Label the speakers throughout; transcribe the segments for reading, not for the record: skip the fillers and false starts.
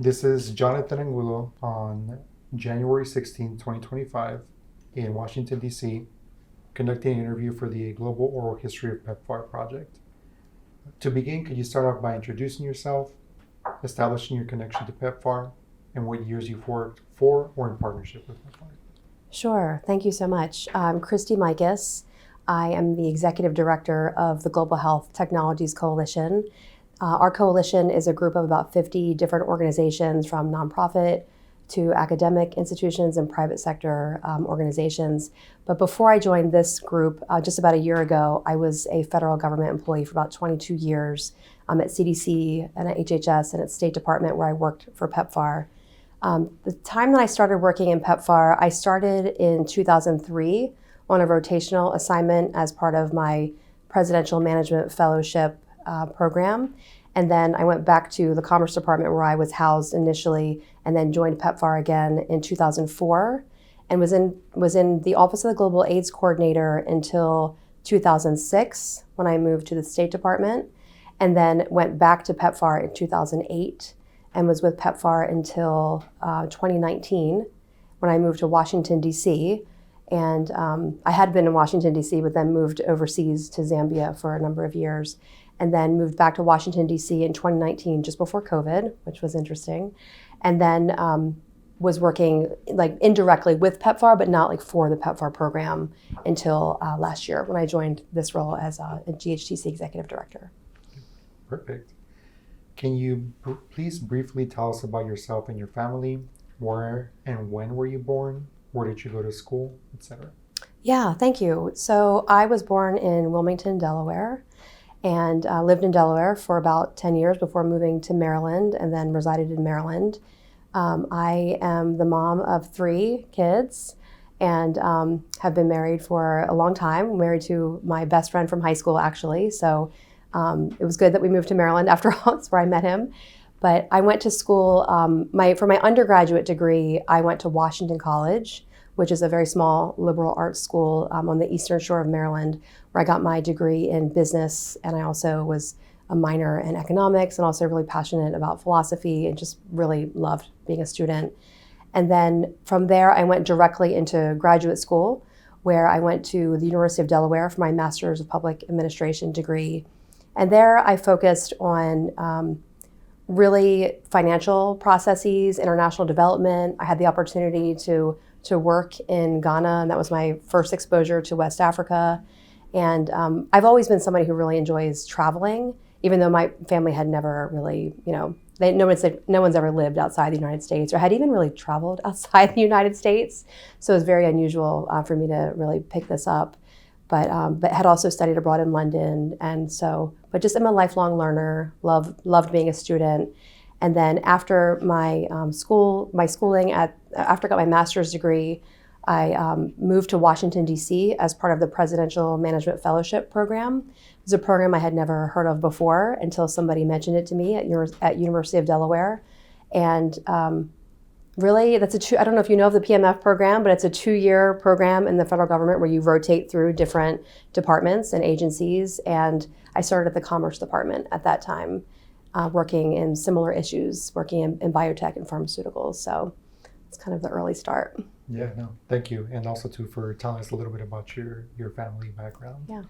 Speaker 1: This is Jonathan Angulo on January 16, 2025, in Washington, D.C., conducting an interview for the Global Oral History of PEPFAR project. To begin, could you start off by introducing yourself, establishing your connection to PEPFAR, and what years you've worked for or in partnership with PEPFAR?
Speaker 2: Sure. Thank you so much. I'm Kristie Mikus. I am the Executive Director of the Global Health Technologies Coalition. Our coalition is a group of about 50 different organizations, from nonprofit to academic institutions and private sector organizations. But before I joined this group, just about a year ago, I was a federal government employee for about 22 years at CDC and at HHS and at State Department, where I worked for PEPFAR. The time that I started working in PEPFAR, I started in 2003 on a rotational assignment as part of my Presidential Management Fellowship program. And then I went back to the Commerce Department, where I was housed initially, and then joined PEPFAR again in 2004, and was in the Office of the Global AIDS Coordinator until 2006, when I moved to the State Department, and then went back to PEPFAR in 2008, and was with PEPFAR until 2019, when I moved to Washington, D.C., and I had been in Washington, D.C., but then moved overseas to Zambia for a number of years, and then moved back to Washington, D.C. in 2019, just before COVID, which was interesting. And then was working like indirectly with PEPFAR, but not like for the PEPFAR program until last year, when I joined this role as a GHTC Executive Director.
Speaker 1: Perfect. Can you please briefly tell us about yourself and your family? Where and when were you born? Where did you go to school, etc.?
Speaker 2: Yeah, thank you. So I was born in Wilmington, Delaware, and lived in Delaware for about 10 years before moving to Maryland, and then resided in Maryland. I am the mom of 3 kids, and have been married for a long time, married to my best friend from high school, actually. So it was good that we moved to Maryland after all. That's where I met him. But I went to school, for my undergraduate degree, I went to Washington College, which is a very small liberal arts school on the eastern shore of Maryland, where I got my degree in business. And I also was a minor in economics, and also really passionate about philosophy, and just really loved being a student. And then from there, I went directly into graduate school, where I went to the University of Delaware for my Master's of Public Administration degree. And there I focused on really financial processes, international development. I had the opportunity to work in Ghana, and that was my first exposure to West Africa. And I've always been somebody who really enjoys traveling, even though my family had never really, no one's ever lived outside the United States, or had even really traveled outside the United States. So it was very unusual for me to really pick this up. But had also studied abroad in London, and so, but just I'm a lifelong learner. Loved being a student, and then after my schooling after I got my master's degree, I moved to Washington, D.C. as part of the Presidential Management Fellowship program. It was a program I had never heard of before until somebody mentioned it to me at University of Delaware, and really, I don't know if you know of the PMF program, but it's a 2-year program in the federal government where you rotate through different departments and agencies. And I started at the Commerce Department at that time, working in similar issues, working in biotech and pharmaceuticals. So it's kind of the early start.
Speaker 1: Yeah, no, thank you. And also too, for telling us a little bit about your family background.
Speaker 2: Yeah.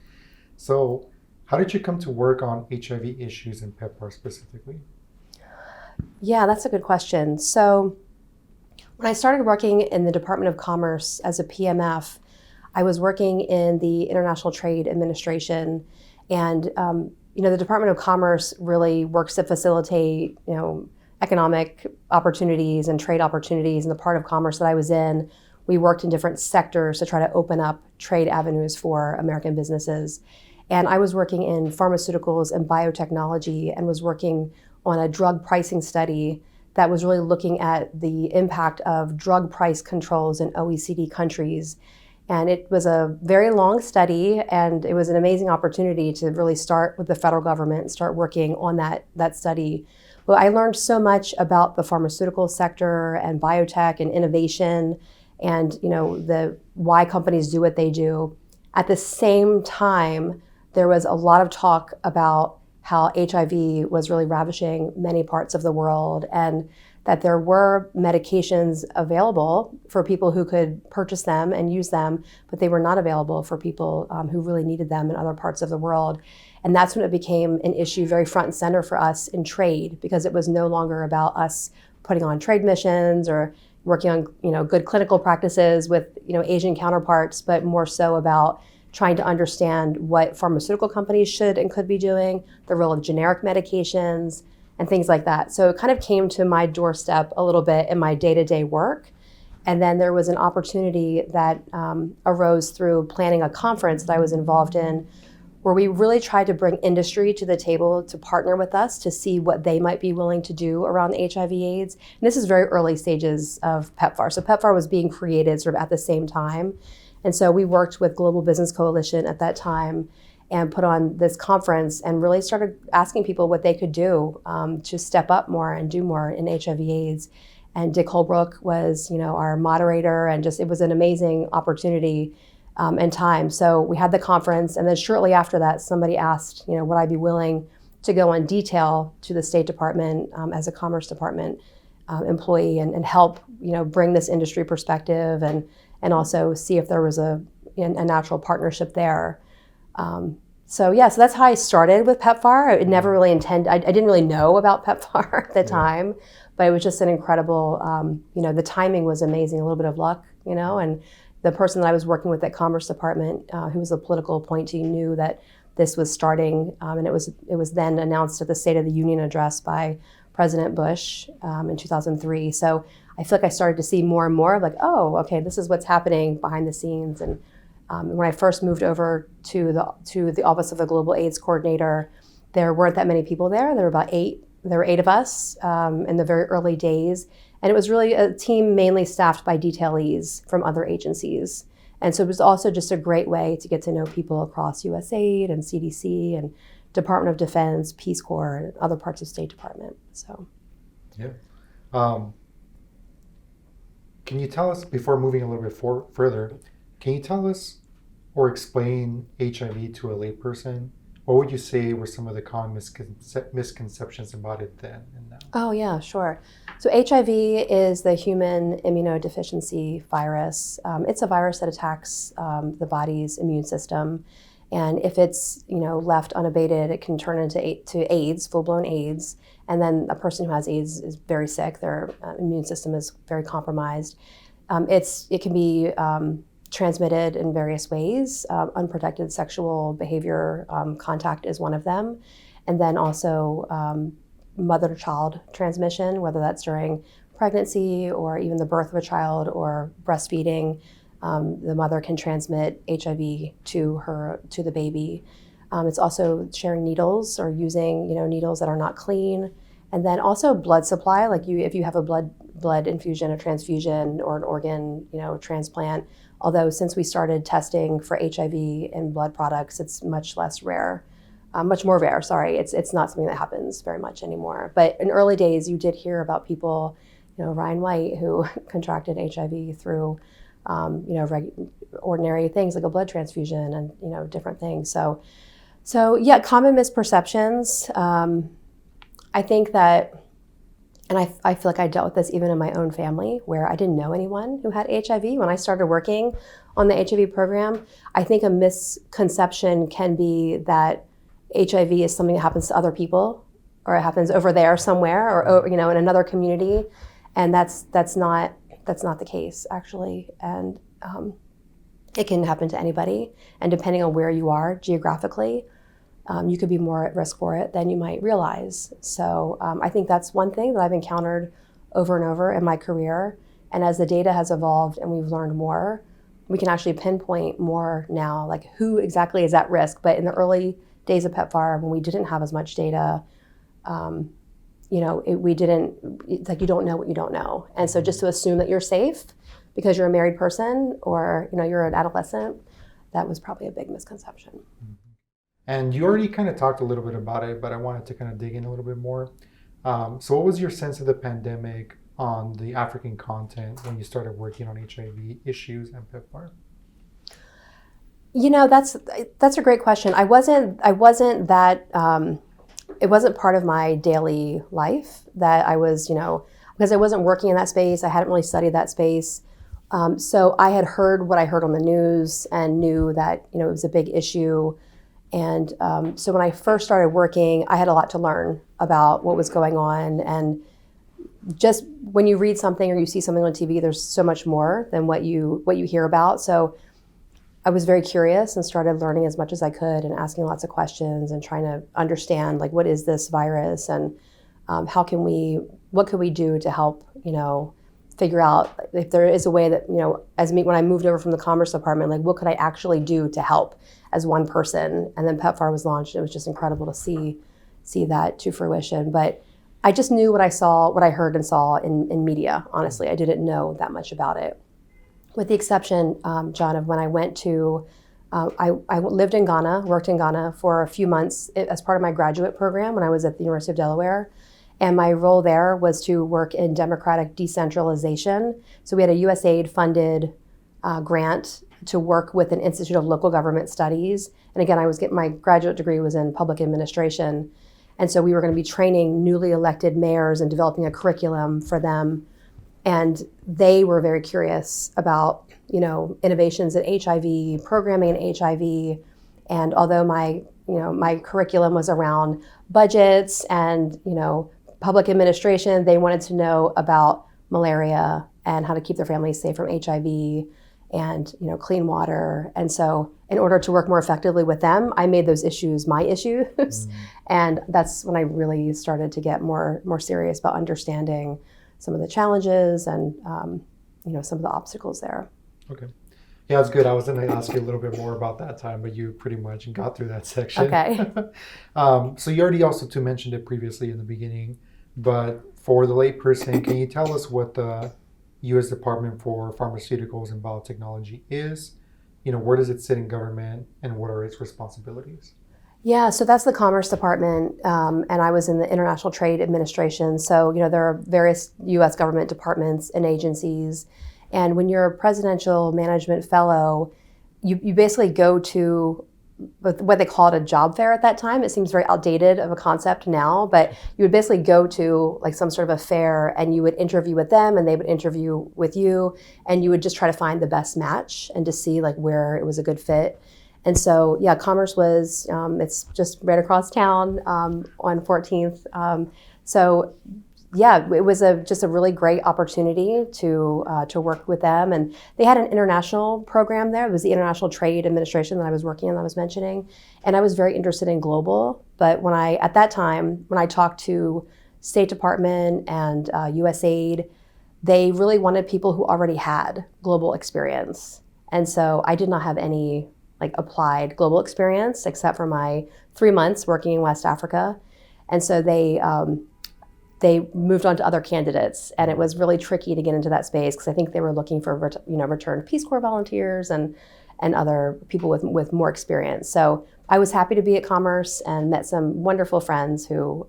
Speaker 1: So how did you come to work on HIV issues in PEPFAR specifically?
Speaker 2: Yeah, that's a good question. So when I started working in the Department of Commerce as a PMF, I was working in the International Trade Administration, and the Department of Commerce really works to facilitate, economic opportunities and trade opportunities. In the part of commerce that I was in, we worked in different sectors to try to open up trade avenues for American businesses. And I was working in pharmaceuticals and biotechnology, and was working on a drug pricing study that was really looking at the impact of drug price controls in OECD countries. And it was a very long study, and it was an amazing opportunity to really start with the federal government and start working on that study. Well, I learned so much about the pharmaceutical sector and biotech and innovation, and the why companies do what they do. At the same time, there was a lot of talk about how HIV was really ravaging many parts of the world, and that there were medications available for people who could purchase them and use them, but they were not available for people who really needed them in other parts of the world. And that's when it became an issue very front and center for us in trade, because it was no longer about us putting on trade missions or working on good clinical practices with Asian counterparts, but more so about trying to understand what pharmaceutical companies should and could be doing, the role of generic medications, and things like that. So it kind of came to my doorstep a little bit in my day-to-day work. And then there was an opportunity that arose through planning a conference that I was involved in, where we really tried to bring industry to the table to partner with us to see what they might be willing to do around HIV/AIDS. And this is very early stages of PEPFAR. So PEPFAR was being created sort of at the same time. And so we worked with Global Business Coalition at that time and put on this conference and really started asking people what they could do to step up more and do more in HIV/AIDS. And Dick Holbrook was, our moderator, and it was an amazing opportunity and time. So we had the conference, and then shortly after that, somebody asked, would I be willing to go on detail to the State Department as a Commerce Department employee and help, bring this industry perspective and also see if there was a natural partnership there. So that's how I started with PEPFAR. I never really I didn't really know about PEPFAR at the time, but it was just an incredible, the timing was amazing, a little bit of luck, and the person that I was working with at Commerce Department, who was a political appointee, knew that this was starting, and it was then announced at the State of the Union address by President Bush in 2003. So I feel like I started to see more and more of oh, okay, this is what's happening behind the scenes. And when I first moved over to the Office of the Global AIDS Coordinator, there weren't that many people there. There were about 8. There were 8 of us in the very early days. And it was really a team mainly staffed by detailees from other agencies. And so it was also just a great way to get to know people across USAID and CDC and Department of Defense, Peace Corps, and other parts of State Department. So,
Speaker 1: yeah. Can you tell us, before moving a little bit further, can you tell us or explain HIV to a layperson? What would you say were some of the common misconceptions about it then and now?
Speaker 2: Oh, yeah, sure. So HIV is the human immunodeficiency virus. It's a virus that attacks the body's immune system. And if it's left unabated, it can turn into AIDS, full-blown AIDS. And then a person who has AIDS is very sick. Their immune system is very compromised. It can be transmitted in various ways. Unprotected sexual behavior, contact is one of them. And then also mother-to-child transmission, whether that's during pregnancy or even the birth of a child or breastfeeding. The mother can transmit HIV to the baby. It's also sharing needles or using needles that are not clean. And then also blood supply, if you have a blood infusion, a transfusion, or an organ transplant. Although since we started testing for HIV in blood products, it's much more rare. Sorry, it's not something that happens very much anymore. But in early days, you did hear about people, Ryan White, who contracted HIV through ordinary things like a blood transfusion and different things. So common misperceptions. I think that, and I feel like I dealt with this even in my own family, where I didn't know anyone who had HIV. When I started working on the HIV program, I think a misconception can be that HIV is something that happens to other people, or it happens over there somewhere, or in another community, and that's not the case actually. And it can happen to anybody, and depending on where you are geographically, you could be more at risk for it than you might realize. So I think that's one thing that I've encountered over and over in my career. And as the data has evolved and we've learned more, we can actually pinpoint more now, who exactly is at risk. But in the early days of PEPFAR, when we didn't have as much data, we didn't, it's like you don't know what you don't know. And so just to assume that you're safe because you're a married person or you're an adolescent, that was probably a big misconception.
Speaker 1: Mm-hmm. And you already kind of talked a little bit about it, but I wanted to kind of dig in a little bit more. So what was your sense of the pandemic on the African continent when you started working on HIV issues and PEPFAR? That's a great question. I wasn't that, it wasn't part of my daily life that I was,
Speaker 2: because I wasn't working in that space. I hadn't really studied that space. So I had heard what I heard on the news and knew that, it was a big issue. And so when I first started working, I had a lot to learn about what was going on. And just when you read something or you see something on TV, there's so much more than what you hear about. So I was very curious and started learning as much as I could and asking lots of questions and trying to understand, like, what is this virus, and what could we do to help, figure out if there is a way that, when I moved over from the Commerce Department, like, what could I actually do to help as one person? And then PEPFAR was launched. It was just incredible to see that to fruition. But I just knew what I heard and saw in media, honestly. I didn't know that much about it. With the exception, John, of when I went to, I lived in Ghana, worked in Ghana for a few months as part of my graduate program when I was at the University of Delaware. And my role there was to work in democratic decentralization. So we had a USAID-funded grant to work with an Institute of Local Government Studies. And again, my graduate degree was in public administration. And so we were going to be training newly elected mayors and developing a curriculum for them. And they were very curious about, innovations in HIV, programming in HIV. And although my curriculum was around budgets and, public administration, they wanted to know about malaria and how to keep their families safe from HIV and, clean water. And so in order to work more effectively with them, I made those issues my issues. Mm. And that's when I really started to get more serious about understanding some of the challenges and, some of the obstacles there.
Speaker 1: Okay. Yeah, that's good. I was going to ask you a little bit more about that time, but you pretty much got through that section.
Speaker 2: Okay.
Speaker 1: So you already also mentioned it previously in the beginning, but for the layperson, can you tell us what the U.S. Department for Pharmaceuticals and Biotechnology is? Where does it sit in government, and what are its responsibilities?
Speaker 2: Yeah, so that's the Commerce Department, and I was in the International Trade Administration. So, there are various U.S. government departments and agencies. And when you're a presidential management fellow, you basically go to what they called a job fair at that time. It seems very outdated of a concept now, but you would basically go to like some sort of a fair and you would interview with them and they would interview with you, and you would just try to find the best match and to see like where it was a good fit. And so, yeah, Commerce was, it's just right across town on 14th. So yeah, it was just a really great opportunity to work with them. And they had an international program there. It was the International Trade Administration that I was working in, that I was mentioning. And I was very interested in global. But at that time, when I talked to State Department and USAID, they really wanted people who already had global experience. And so I did not have any like applied global experience except for my 3 months working in West Africa. And so they moved on to other candidates, and it was really tricky to get into that space because I think they were looking for returned Peace Corps volunteers and other people with more experience. So I was happy to be at Commerce and met some wonderful friends who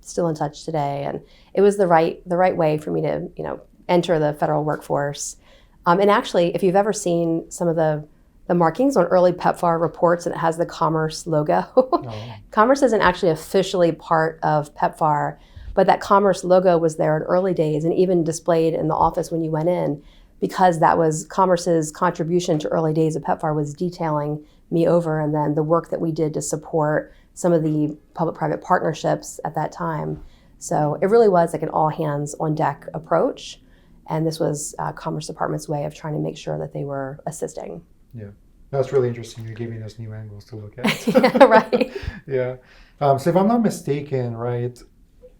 Speaker 2: still in touch today, and it was the right way for me to enter the federal workforce. And actually, if you've ever seen some of the markings on early PEPFAR reports, and it has the Commerce logo. Oh. Commerce isn't actually officially part of PEPFAR, but that Commerce logo was there in early days and even displayed in the office when you went in, because that was Commerce's contribution to early days of PEPFAR, was detailing me over, and then the work that we did to support some of the public-private partnerships at that time. So it really was like an all-hands-on-deck approach, and this was Commerce Department's way of trying to make sure that they were assisting.
Speaker 1: Yeah, that's really interesting. You're giving us new angles to look at.
Speaker 2: Yeah, right.
Speaker 1: Yeah. So if I'm not mistaken, right,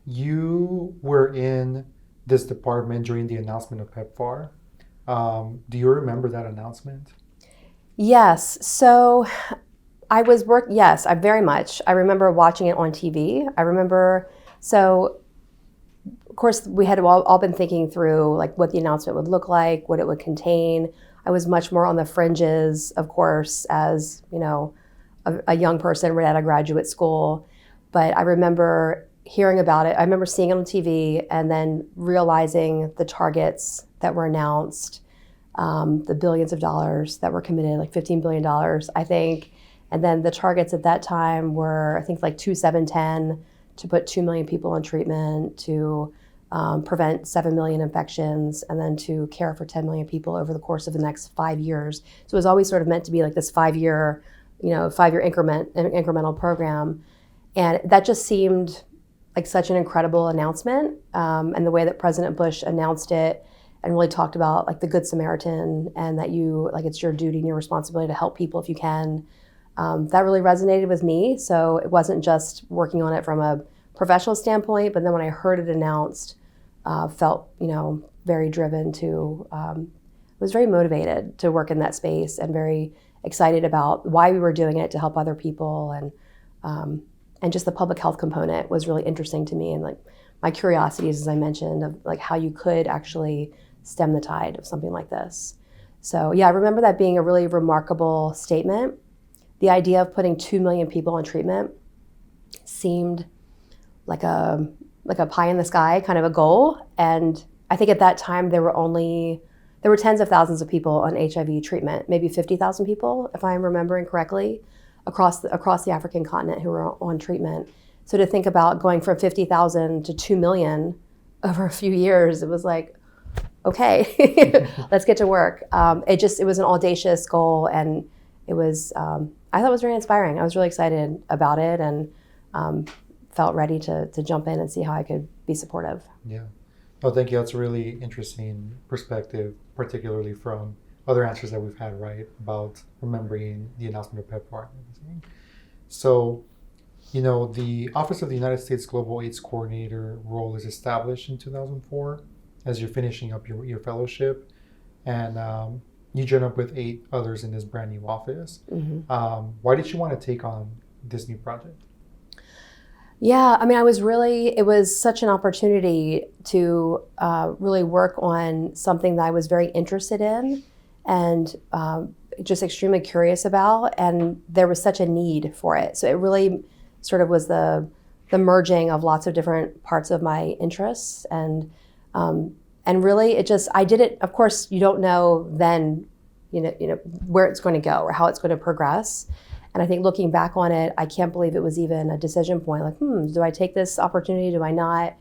Speaker 1: you were in this department during the announcement of PEPFAR. Do you remember that announcement?
Speaker 2: Yes. So I very much. I remember watching it on TV. So of course we had all been thinking through like what the announcement would look like, what it would contain. I was much more on the fringes, of course, as a young person right out of graduate school. But I remember hearing about it. I remember seeing it on TV and then realizing the targets that were announced, the billions of dollars that were committed, like $15 billion, I think. And then the targets at that time were, I think, like 2, 7, 10, to put 2 million people on treatment, to prevent 7 million infections, and then to care for 10 million people over the course of the next 5 years. So it was always sort of meant to be like this 5-year, 5-year incremental program. And that just seemed like such an incredible announcement. And the way that President Bush announced it and really talked about like the Good Samaritan, and that it's your duty and your responsibility to help people if you can. That really resonated with me. So it wasn't just working on it from a professional standpoint, but then when I heard it announced, felt, very driven to, was very motivated to work in that space, and very excited about why we were doing it, to help other people. And just the public health component was really interesting to me. And like my curiosities, as I mentioned, of like how you could actually stem the tide of something like this. So yeah, I remember that being a really remarkable statement. The idea of putting 2 million people on treatment seemed like a pie in the sky kind of a goal. And I think at that time there were tens of thousands of people on HIV treatment, maybe 50,000 people, if I'm remembering correctly, across the African continent who were on treatment. So to think about going from 50,000 to 2 million over a few years, it was like, okay, let's get to work. It was an audacious goal, and it was, I thought it was very inspiring. I was really excited about it, and felt ready to jump in and see how I could be supportive.
Speaker 1: Yeah. Oh, thank you. That's a really interesting perspective, particularly from other answers that we've had, right, about remembering the announcement of PEPFAR and everything. So, the Office of the United States Global AIDS Coordinator role is established in 2004 as you're finishing up your fellowship, and you join up with 8 others in this brand new office. Mm-hmm. Why did you want to take on this new project?
Speaker 2: Yeah, it was such an opportunity to really work on something that I was very interested in, and just extremely curious about, and there was such a need for it. So it really sort of was the merging of lots of different parts of my interests, and really I did it. Of course, you don't know then, where it's going to go or how it's going to progress. And I think looking back on it, I can't believe it was even a decision point. Like, do I take this opportunity? Do I not?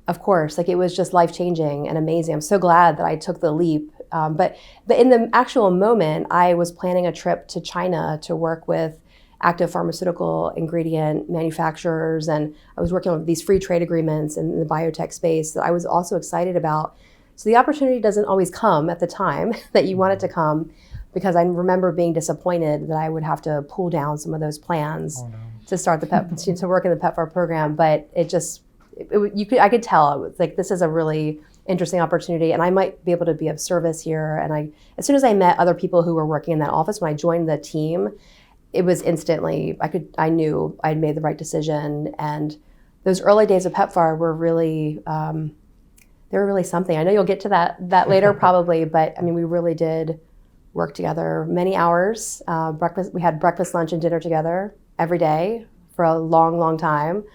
Speaker 2: Of course, it was just life-changing and amazing. I'm so glad that I took the leap. But in the actual moment, I was planning a trip to China to work with active pharmaceutical ingredient manufacturers, and I was working on these free trade agreements in the biotech space that I was also excited about. So the opportunity doesn't always come at the time that you want it to come, because I remember being disappointed that I would have to pull down some of those plans to start to work in the PEPFAR program. But I could tell it was like, this is a really interesting opportunity, and I might be able to be of service here. And as soon as I met other people who were working in that office, when I joined the team, it was instantly, I knew I'd made the right decision. And those early days of PEPFAR were really, they were really something. I know you'll get to that later probably, but we really did work together many hours. We had breakfast, lunch, and dinner together every day for a long, long time.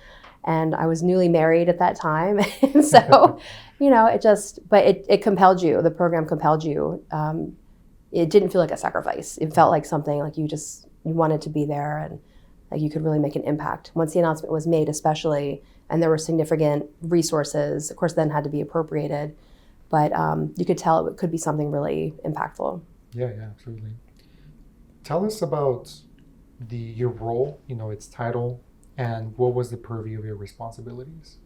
Speaker 2: And I was newly married at that time. And so, it compelled you. The program compelled you. It didn't feel like a sacrifice. It felt like something like you wanted to be there, and like you could really make an impact. Once the announcement was made, especially, and there were significant resources, of course, then had to be appropriated. But you could tell it could be something really impactful.
Speaker 1: Yeah, absolutely. Tell us about your role, its title, and what was the purview of your responsibilities?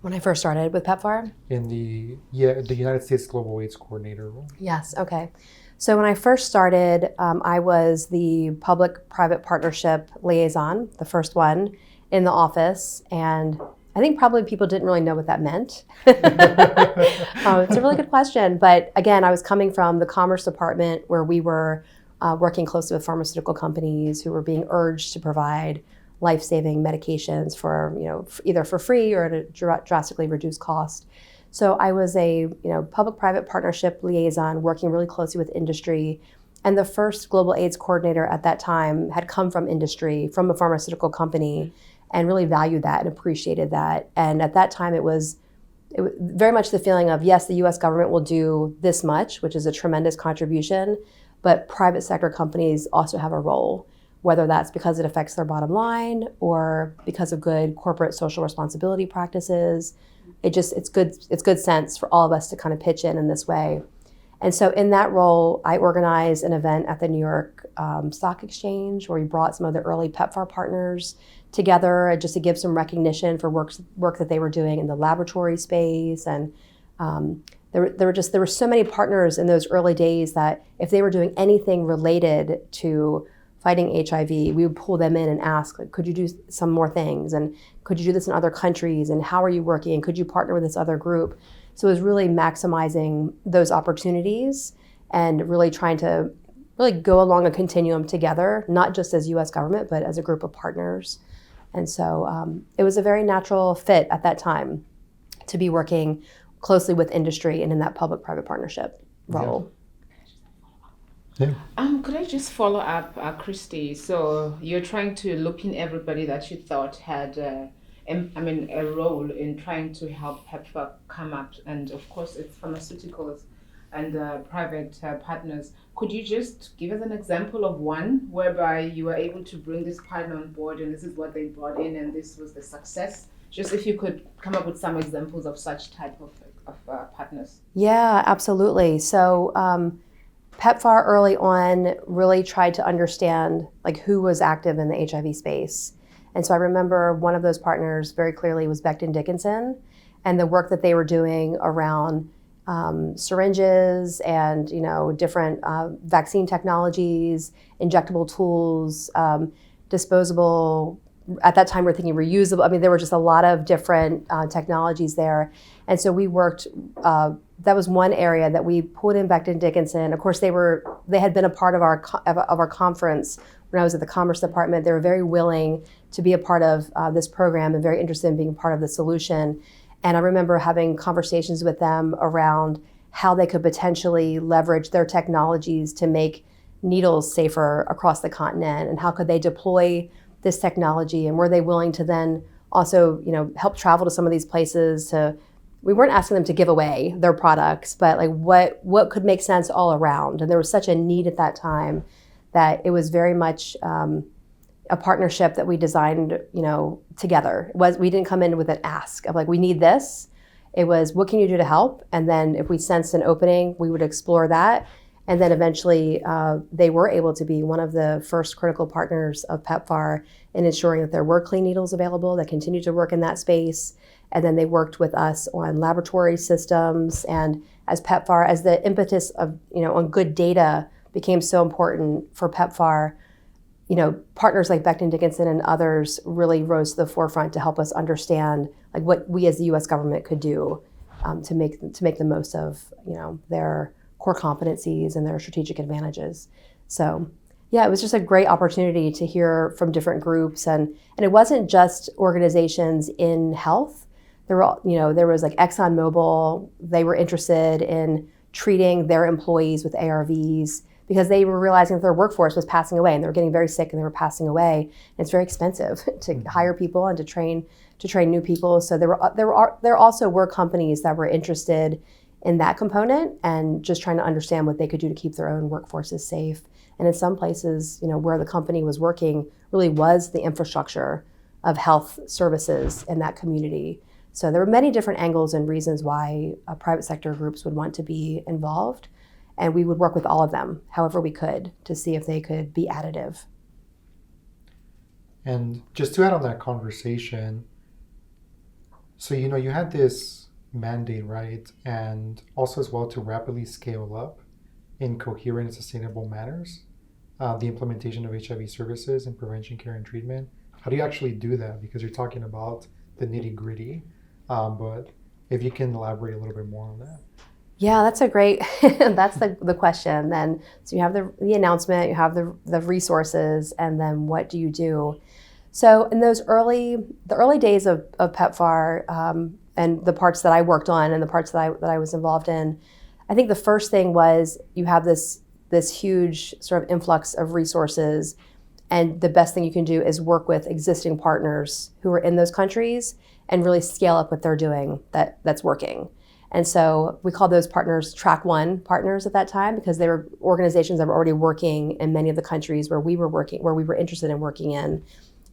Speaker 2: When I first started with PEPFAR?
Speaker 1: In the United States Global AIDS Coordinator role.
Speaker 2: Yes, okay. So when I first started, I was the public-private partnership liaison, the first one in the office, and I think probably people didn't really know what that meant. It's a really good question. But again, I was coming from the Commerce Department, where we were working closely with pharmaceutical companies who were being urged to provide life-saving medications for, either for free or at a drastically reduced cost. So I was a, public-private partnership liaison working really closely with industry. And the first global AIDS coordinator at that time had come from industry, from a pharmaceutical company, and really valued that and appreciated that. And at that time, it was very much the feeling of, yes, the US government will do this much, which is a tremendous contribution, but private sector companies also have a role. whether that's because it affects their bottom line or because of good corporate social responsibility practices. It's good sense for all of us to kind of pitch in this way. And so in that role, I organized an event at the New York Stock Exchange where we brought some of the early PEPFAR partners together just to give some recognition for work that they were doing in the laboratory space. And there were so many partners in those early days that if they were doing anything related to fighting HIV, we would pull them in and ask, like, could you do some more things? And could you do this in other countries? And how are you working? And could you partner with this other group? So it was really maximizing those opportunities and really trying to really go along a continuum together, not just as U.S. government, but as a group of partners. And so it was a very natural fit at that time to be working closely with industry and in that public-private partnership role.
Speaker 1: Yeah.
Speaker 3: Could I just follow up, Kristie? So you're trying to loop in everybody that you thought had a role in trying to help PEPFAR come up, and of course it's pharmaceuticals and private partners. Could you just give us an example of one whereby you were able to bring this partner on board and this is what they brought in and this was the success? Just if you could come up with some examples of such type of partners.
Speaker 2: Yeah, absolutely. So PEPFAR early on really tried to understand like who was active in the HIV space. And so I remember one of those partners very clearly was Becton Dickinson, and the work that they were doing around syringes and different vaccine technologies, injectable tools, disposable. At that time, we're thinking reusable. I mean, there were just a lot of different technologies there, and so we worked. That was one area that we pulled in Becton Dickinson. Of course, they had been a part of our conference when I was at the Commerce Department. They were very willing to be a part of this program and very interested in being part of the solution. And I remember having conversations with them around how they could potentially leverage their technologies to make needles safer across the continent, and how could they deploy this technology, and were they willing to then also help travel to some of these places we weren't asking them to give away their products, but like what could make sense all around. And there was such a need at that time that it was very much a partnership that we designed, together. We didn't come in with an ask of like, we need this. It was, what can you do to help? And then if we sensed an opening, we would explore that. And then eventually they were able to be one of the first critical partners of PEPFAR in ensuring that there were clean needles available that continued to work in that space. And then they worked with us on laboratory systems. And as PEPFAR, as the impetus of, on good data became so important for PEPFAR, partners like Becton Dickinson and others really rose to the forefront to help us understand like what we as the U.S. government could do to make the most of, their core competencies and their strategic advantages. So yeah, it was just a great opportunity to hear from different groups. And it wasn't just organizations in health. There was like ExxonMobil. They were interested in treating their employees with ARVs because they were realizing that their workforce was passing away and they were getting very sick and they were passing away. And it's very expensive to hire people and to train new people. So there also were companies that were interested in that component and just trying to understand what they could do to keep their own workforces safe. And in some places, where the company was working really was the infrastructure of health services in that community. So there were many different angles and reasons why private sector groups would want to be involved. And we would work with all of them, however we could, to see if they could be additive.
Speaker 1: And just to add on that conversation, so you had this mandate, right? And also as well to rapidly scale up in coherent and sustainable manners, the implementation of HIV services and prevention, care, and treatment. How do you actually do that? Because you're talking about the nitty gritty, but if you can elaborate a little bit more on that.
Speaker 2: Yeah, that's that's the question then. So you have the announcement, you have the resources, and then what do you do? So in the early days of PEPFAR, and the parts that I worked on and the parts that I was involved in, I think the first thing was you have this huge sort of influx of resources, and the best thing you can do is work with existing partners who are in those countries and really scale up what they're doing that's working. And so we called those partners Track 1 partners at that time, because they were organizations that were already working in many of the countries where we were interested in working in.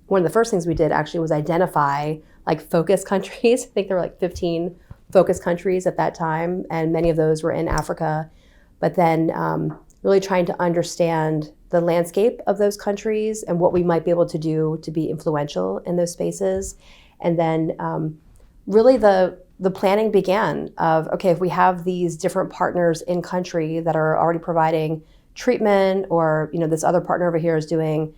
Speaker 2: One of the first things we did actually was identify like focus countries. I think there were like 15 focus countries at that time, and many of those were in Africa. But then really trying to understand the landscape of those countries and what we might be able to do to be influential in those spaces. And then really the planning began of, okay, if we have these different partners in country that are already providing treatment, or, this other partner over here is doing,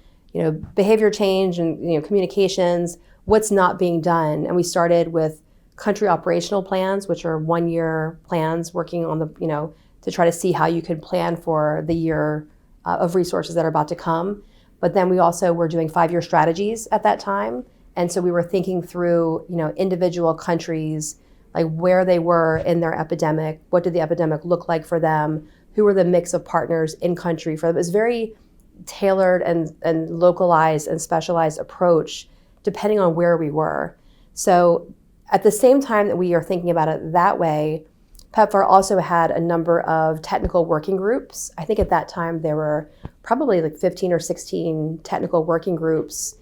Speaker 2: behavior change and, communications, what's not being done? And we started with country operational plans, which are 1-year plans, working on to try to see how you could plan for the year of resources that are about to come. But then we also were doing 5-year strategies at that time. And so we were thinking through, individual countries, like where they were in their epidemic, what did the epidemic look like for them, who were the mix of partners in country for them. It was very tailored and localized and specialized approach depending on where we were. So at the same time that we are thinking about it that way, PEPFAR also had a number of technical working groups. I think at that time there were probably like 15 or 16 technical working groups,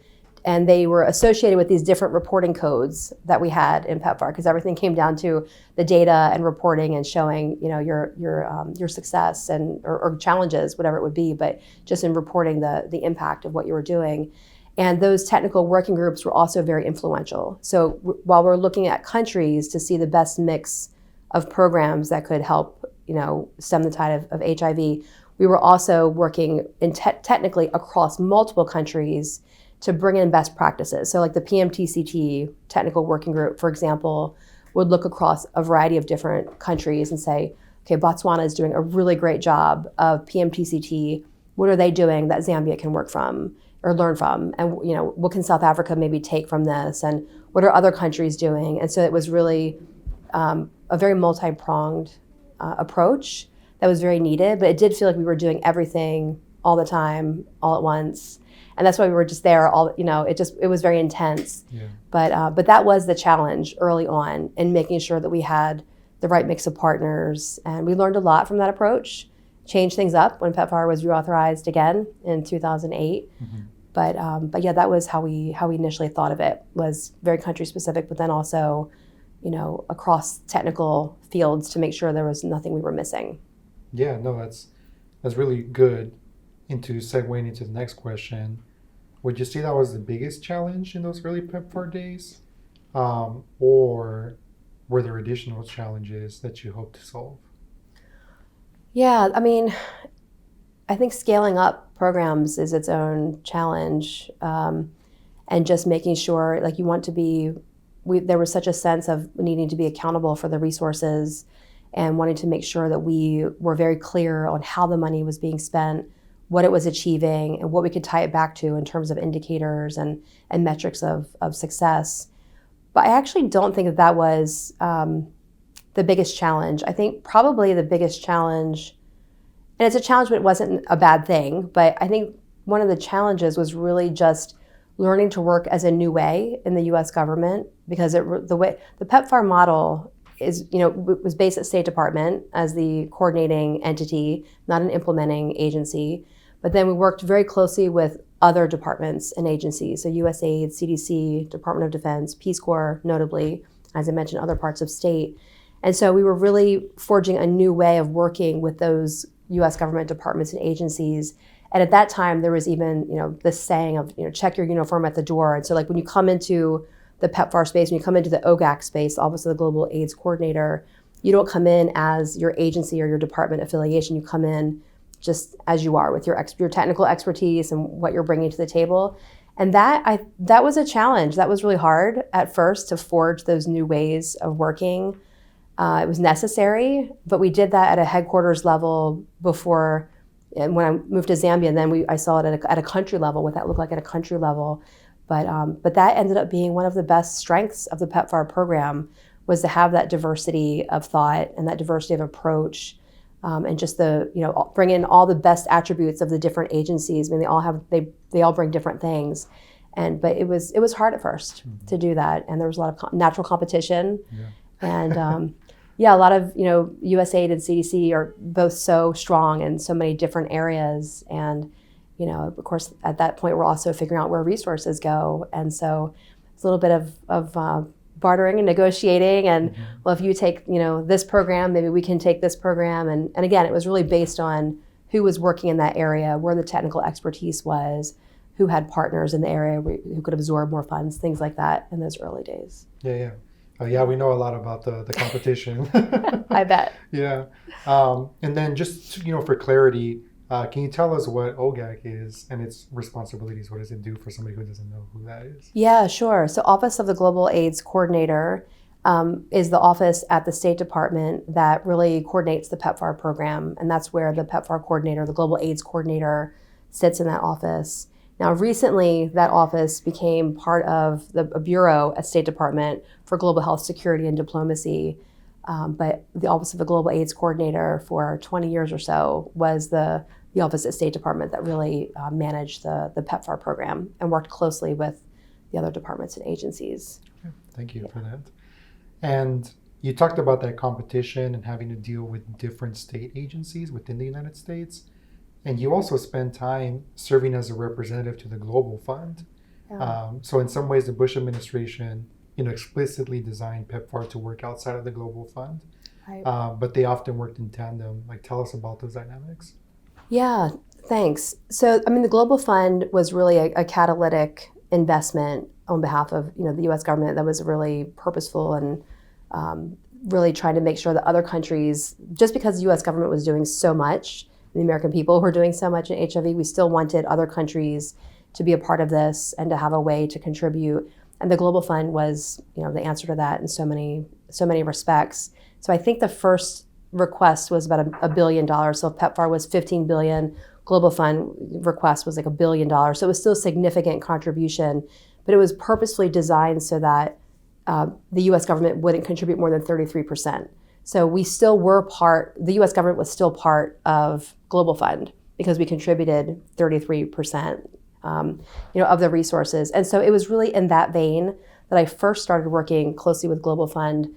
Speaker 2: and they were associated with these different reporting codes that we had in PEPFAR, because everything came down to the data and reporting and showing, your success or challenges, whatever it would be, but just in reporting the impact of what you were doing. And those technical working groups were also very influential. So while we're looking at countries to see the best mix of programs that could help, stem the tide of HIV, we were also working technically across multiple countries to bring in best practices. So like the PMTCT technical working group, for example, would look across a variety of different countries and say, okay, Botswana is doing a really great job of PMTCT. What are they doing that Zambia can work from or learn from? And what can South Africa maybe take from this? And what are other countries doing? And so it was really a very multi-pronged approach that was very needed, but it did feel like we were doing everything all the time, all at once. And that's why we were just there it was very intense.
Speaker 1: Yeah.
Speaker 2: But that was the challenge early on, in making sure that we had the right mix of partners. And we learned a lot from that approach, changed things up when PEPFAR was reauthorized again in 2008.
Speaker 1: Mm-hmm.
Speaker 2: But yeah, that was how we initially thought of it, was very country specific, but then also, across technical fields to make sure there was nothing we were missing.
Speaker 1: Yeah, no, that's really good. Into segueing into the next question, would you say that was the biggest challenge in those early PEPFAR days? Or were there additional challenges that you hope to solve?
Speaker 2: Yeah, I think scaling up programs is its own challenge, and just making sure, like, you want to be, there was such a sense of needing to be accountable for the resources and wanting to make sure that we were very clear on how the money was being spent, what it was achieving, and what we could tie it back to in terms of indicators and metrics of success. But I actually don't think that was the biggest challenge. I think probably the biggest challenge, and it's a challenge, but it wasn't a bad thing, but I think one of the challenges was really just learning to work as a new way in the U.S. government, because the PEPFAR model was based at State Department as the coordinating entity, not an implementing agency. But then we worked very closely with other departments and agencies, so USAID, CDC, Department of Defense, Peace Corps, notably, as I mentioned, other parts of state. And so we were really forging a new way of working with those U.S. government departments and agencies. And at that time, there was even, this saying of, check your uniform at the door. And so, like, when you come into the PEPFAR space, when you come into the OGAC space, Office of the Global AIDS Coordinator, you don't come in as your agency or your department affiliation. You come in just as you are, with your technical expertise and what you're bringing to the table. And that was a challenge. That was really hard at first, to forge those new ways of working. It was necessary, but we did that at a headquarters level before. And when I moved to Zambia, and then I saw it at a country level, what that looked like at a country level. But that ended up being one of the best strengths of the PEPFAR program, was to have that diversity of thought and that diversity of approach, and just bring in all the best attributes of the different agencies. They all bring different things, but it was hard at first to do that, and there was a lot of natural competition,
Speaker 1: Yeah.
Speaker 2: and Yeah, a lot of, USAID and CDC are both so strong in so many different areas. And, of course, at that point, we're also figuring out where resources go. And so it's a little bit of bartering and negotiating. And, well, if you take, this program, maybe we can take this program. And again, it was really based on who was working in that area, where the technical expertise was, who had partners in the area who could absorb more funds, things like that in those early days.
Speaker 1: Yeah. Yeah, we know a lot about the competition.
Speaker 2: I bet.
Speaker 1: Yeah. And then just, for clarity, can you tell us what OGAC is and its responsibilities? What does it do for somebody who doesn't know who that is?
Speaker 2: Yeah, sure. So Office of the Global AIDS Coordinator is the office at the State Department that really coordinates the PEPFAR program. And that's where the PEPFAR coordinator, the Global AIDS Coordinator, sits in that office. Now, recently, that office became part of a bureau at State Department for Global Health Security and Diplomacy. But the Office of the Global AIDS Coordinator for 20 years or so was the office at State Department that really managed the PEPFAR program and worked closely with the other departments and agencies.
Speaker 1: Okay. Thank you for that. And you talked about that competition and having to deal with different state agencies within the United States. And you also spend time serving as a representative to the Global Fund.
Speaker 2: Yeah.
Speaker 1: So in some ways, the Bush administration, explicitly designed PEPFAR to work outside of the Global Fund.
Speaker 2: Right.
Speaker 1: But they often worked in tandem. Tell us about those dynamics.
Speaker 2: Yeah, thanks. So, the Global Fund was really a catalytic investment on behalf of, the U.S. government that was really purposeful and really trying to make sure that other countries, just because the U.S. government was doing so much, the American people were doing so much in HIV, we still wanted other countries to be a part of this and to have a way to contribute. And the Global Fund was, the answer to that in so many respects. So I think the first request was about $1 billion. So if PEPFAR was $15 billion, Global Fund request was like $1 billion. So it was still a significant contribution, but it was purposefully designed so that the U.S. government wouldn't contribute more than 33%. So we still were the U.S. government was still part of Global Fund because we contributed 33%, of the resources. And so it was really in that vein that I first started working closely with Global Fund.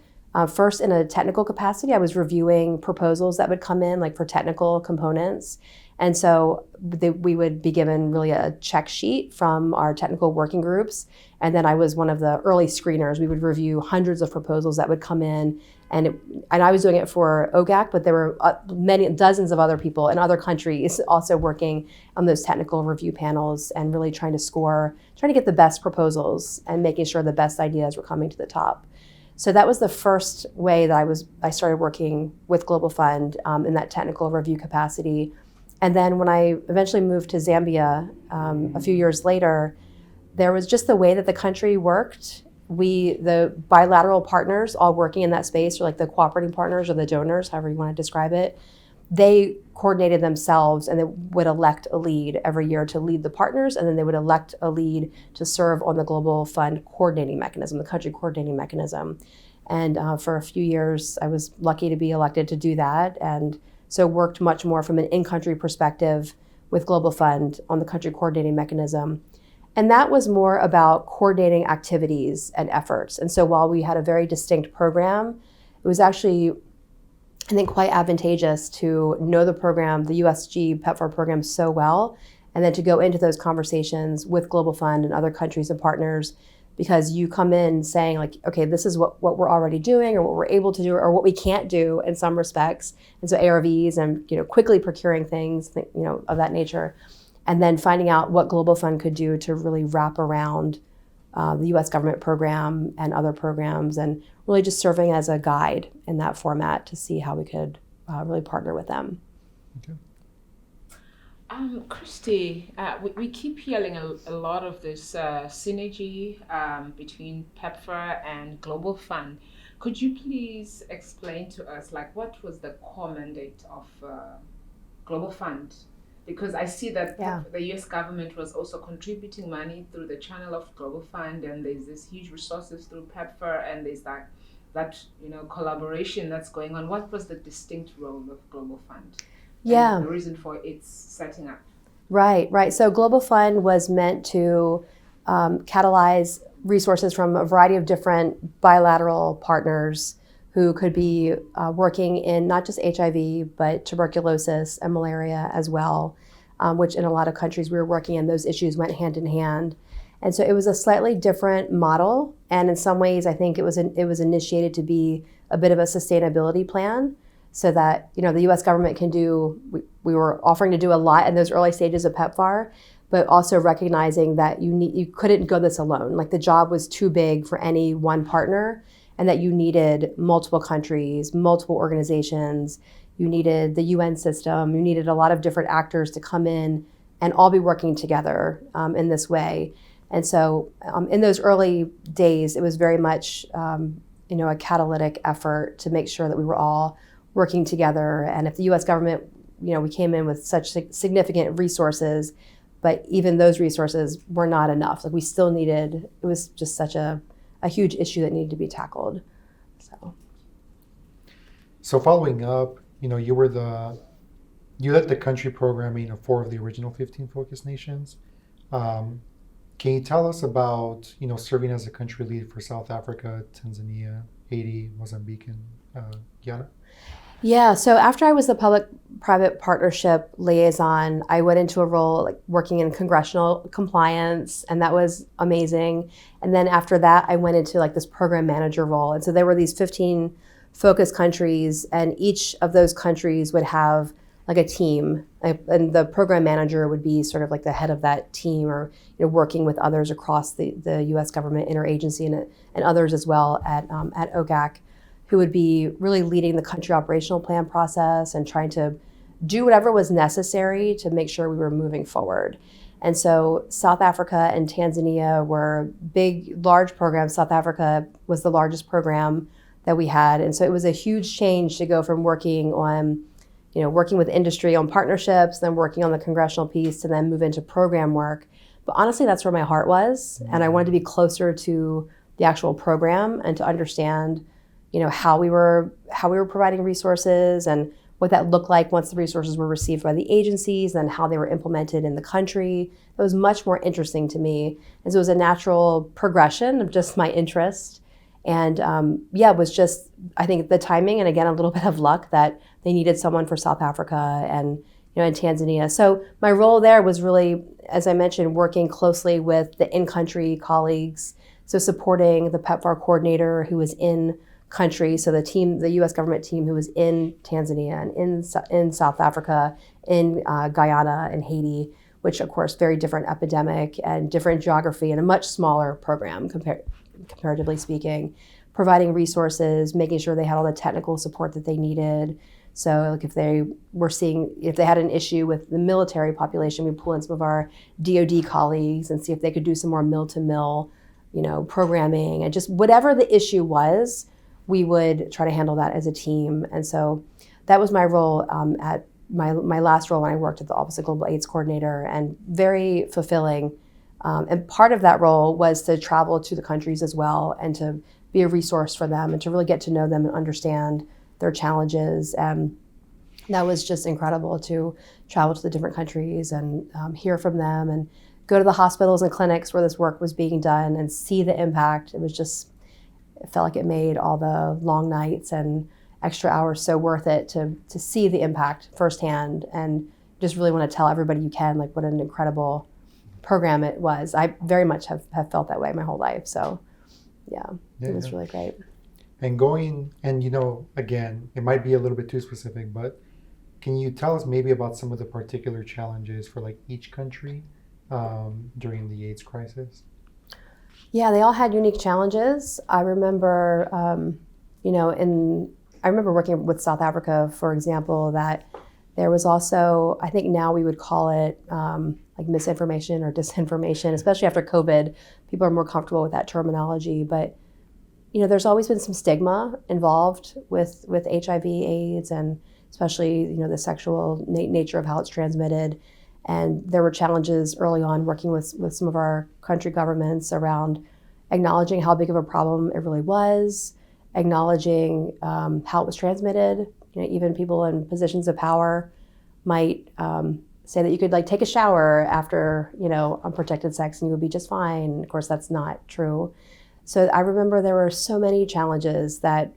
Speaker 2: First in a technical capacity, I was reviewing proposals that would come in, for technical components. And so we would be given really a check sheet from our technical working groups. And then I was one of the early screeners. We would review hundreds of proposals that would come in. And I was doing it for OGAC, but there were dozens of other people in other countries also working on those technical review panels and really trying to get the best proposals and making sure the best ideas were coming to the top. So that was the first way that I started working with Global Fund in that technical review capacity. And then when I eventually moved to Zambia a few years later, there was just the way that the country worked. The bilateral partners all working in that space, or the cooperating partners or the donors, however you want to describe it, they coordinated themselves and they would elect a lead every year to lead the partners, and then they would elect a lead to serve on the Global Fund coordinating mechanism, the country coordinating mechanism. And for a few years, I was lucky to be elected to do that, and so worked much more from an in-country perspective with Global Fund on the country coordinating mechanism. And that was more about coordinating activities and efforts. And so while we had a very distinct program, it was actually, I think, quite advantageous to know the program, the USG PEPFAR program, so well, and then to go into those conversations with Global Fund and other countries and partners, because you come in saying, okay, this is what we're already doing or what we're able to do or what we can't do in some respects. And so ARVs and quickly procuring things, of that nature. And then finding out what Global Fund could do to really wrap around the U.S. government program and other programs, and really just serving as a guide in that format to see how we could really partner with them.
Speaker 1: Okay.
Speaker 3: Kristie, we keep hearing a lot of this synergy between PEPFAR and Global Fund. Could you please explain to us, what was the core mandate of Global Fund? Because I see that the U.S. government was also contributing money through the channel of Global Fund, and there's this huge resources through PEPFAR, and there's that collaboration that's going on. What was the distinct role of Global Fund?
Speaker 2: Yeah.
Speaker 3: And the reason for its setting up?
Speaker 2: Right. So Global Fund was meant to catalyze resources from a variety of different bilateral partners who could be working in not just HIV, but tuberculosis and malaria as well, which in a lot of countries we were working in, those issues went hand in hand. And so it was a slightly different model. And in some ways, I think it was initiated to be a bit of a sustainability plan so that, the US government can do, we were offering to do a lot in those early stages of PEPFAR, but also recognizing that you couldn't go this alone. Like the job was too big for any one partner, and that you needed multiple countries, multiple organizations, you needed the UN system, you needed a lot of different actors to come in and all be working together in this way. And so in those early days, it was very much a catalytic effort to make sure that we were all working together. And if the US government, we came in with such significant resources, but even those resources were not enough. Like we still needed, it was just such a huge issue that needed to be tackled.
Speaker 1: So following up, you led the country programming of 4 of the original 15 focus nations. Can you tell us about, serving as a country lead for South Africa, Tanzania, Haiti, Mozambique, and Guyana?
Speaker 2: Yeah, so after I was the public-private partnership liaison, I went into a role like working in congressional compliance, and that was amazing. And then after that, I went into like this program manager role. And so there were these 15 focus countries, and each of those countries would have like a team, and the program manager would be sort of like the head of that team, or working with others across the U.S. government interagency and others as well at OGAC, who would be really leading the country operational plan process and trying to do whatever was necessary to make sure we were moving forward. And so South Africa and Tanzania were big, large programs. South Africa was the largest program that we had. And so it was a huge change to go from working on, working with industry on partnerships, then working on the congressional piece, and then move into program work. But honestly, that's where my heart was. And I wanted to be closer to the actual program and to understand how we were providing resources and what that looked like once the resources were received by the agencies and how they were implemented in the country. It was much more interesting to me. And so it was a natural progression of just my interest. And it was just, I think, the timing and again, a little bit of luck that they needed someone for South Africa and in Tanzania. So my role there was really, as I mentioned, working closely with the in-country colleagues. So supporting the PEPFAR coordinator who was in country, so the U.S. government team who was in Tanzania and in South Africa, in Guyana and Haiti, which of course very different epidemic and different geography and a much smaller program comparatively speaking, providing resources, making sure they had all the technical support that they needed. So like if they had an issue with the military population, we pull in some of our DoD colleagues and see if they could do some more mill-to-mill, programming, and just whatever the issue was, we would try to handle that as a team. And so that was my role at my last role when I worked at the Office of Global AIDS Coordinator, and very fulfilling. And part of that role was to travel to the countries as well and to be a resource for them and to really get to know them and understand their challenges. And that was just incredible to travel to the different countries and hear from them and go to the hospitals and clinics where this work was being done and see the impact. It felt like it made all the long nights and extra hours so worth it to see the impact firsthand, and just really want to tell everybody you can, like, what an incredible program it was. I very much have felt that way my whole life. So it was really great.
Speaker 1: And again, it might be a little bit too specific, but can you tell us maybe about some of the particular challenges for like each country during the AIDS crisis?
Speaker 2: Yeah, they all had unique challenges. I remember, I remember working with South Africa, for example, that there was also, I think now we would call it like misinformation or disinformation, especially after COVID. People are more comfortable with that terminology, but there's always been some stigma involved with HIV/AIDS, and especially the sexual nature of how it's transmitted. And there were challenges early on working with some of our country governments around acknowledging how big of a problem it really was, acknowledging how it was transmitted. Even people in positions of power might say that you could take a shower after unprotected sex and you would be just fine. Of course, that's not true. So I remember there were so many challenges that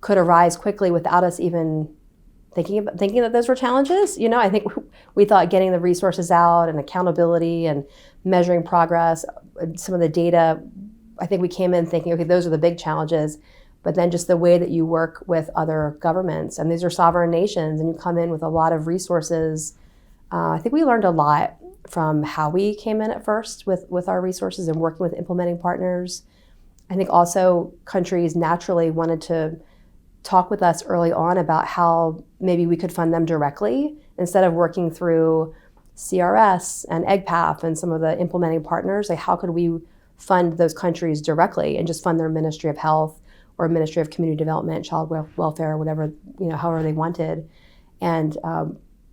Speaker 2: could arise quickly without us even thinking that those were challenges. I think we thought getting the resources out and accountability and measuring progress, some of the data, I think we came in thinking, okay, those are the big challenges. But then just the way that you work with other governments, and these are sovereign nations, and you come in with a lot of resources. I think we learned a lot from how we came in at first with our resources and working with implementing partners. I think also countries naturally wanted to talk with us early on about how maybe we could fund them directly instead of working through CRS and EGPAF and some of the implementing partners. Like, how could we fund those countries directly and just fund their Ministry of Health or Ministry of Community Development, Child Welfare, whatever, however they wanted. And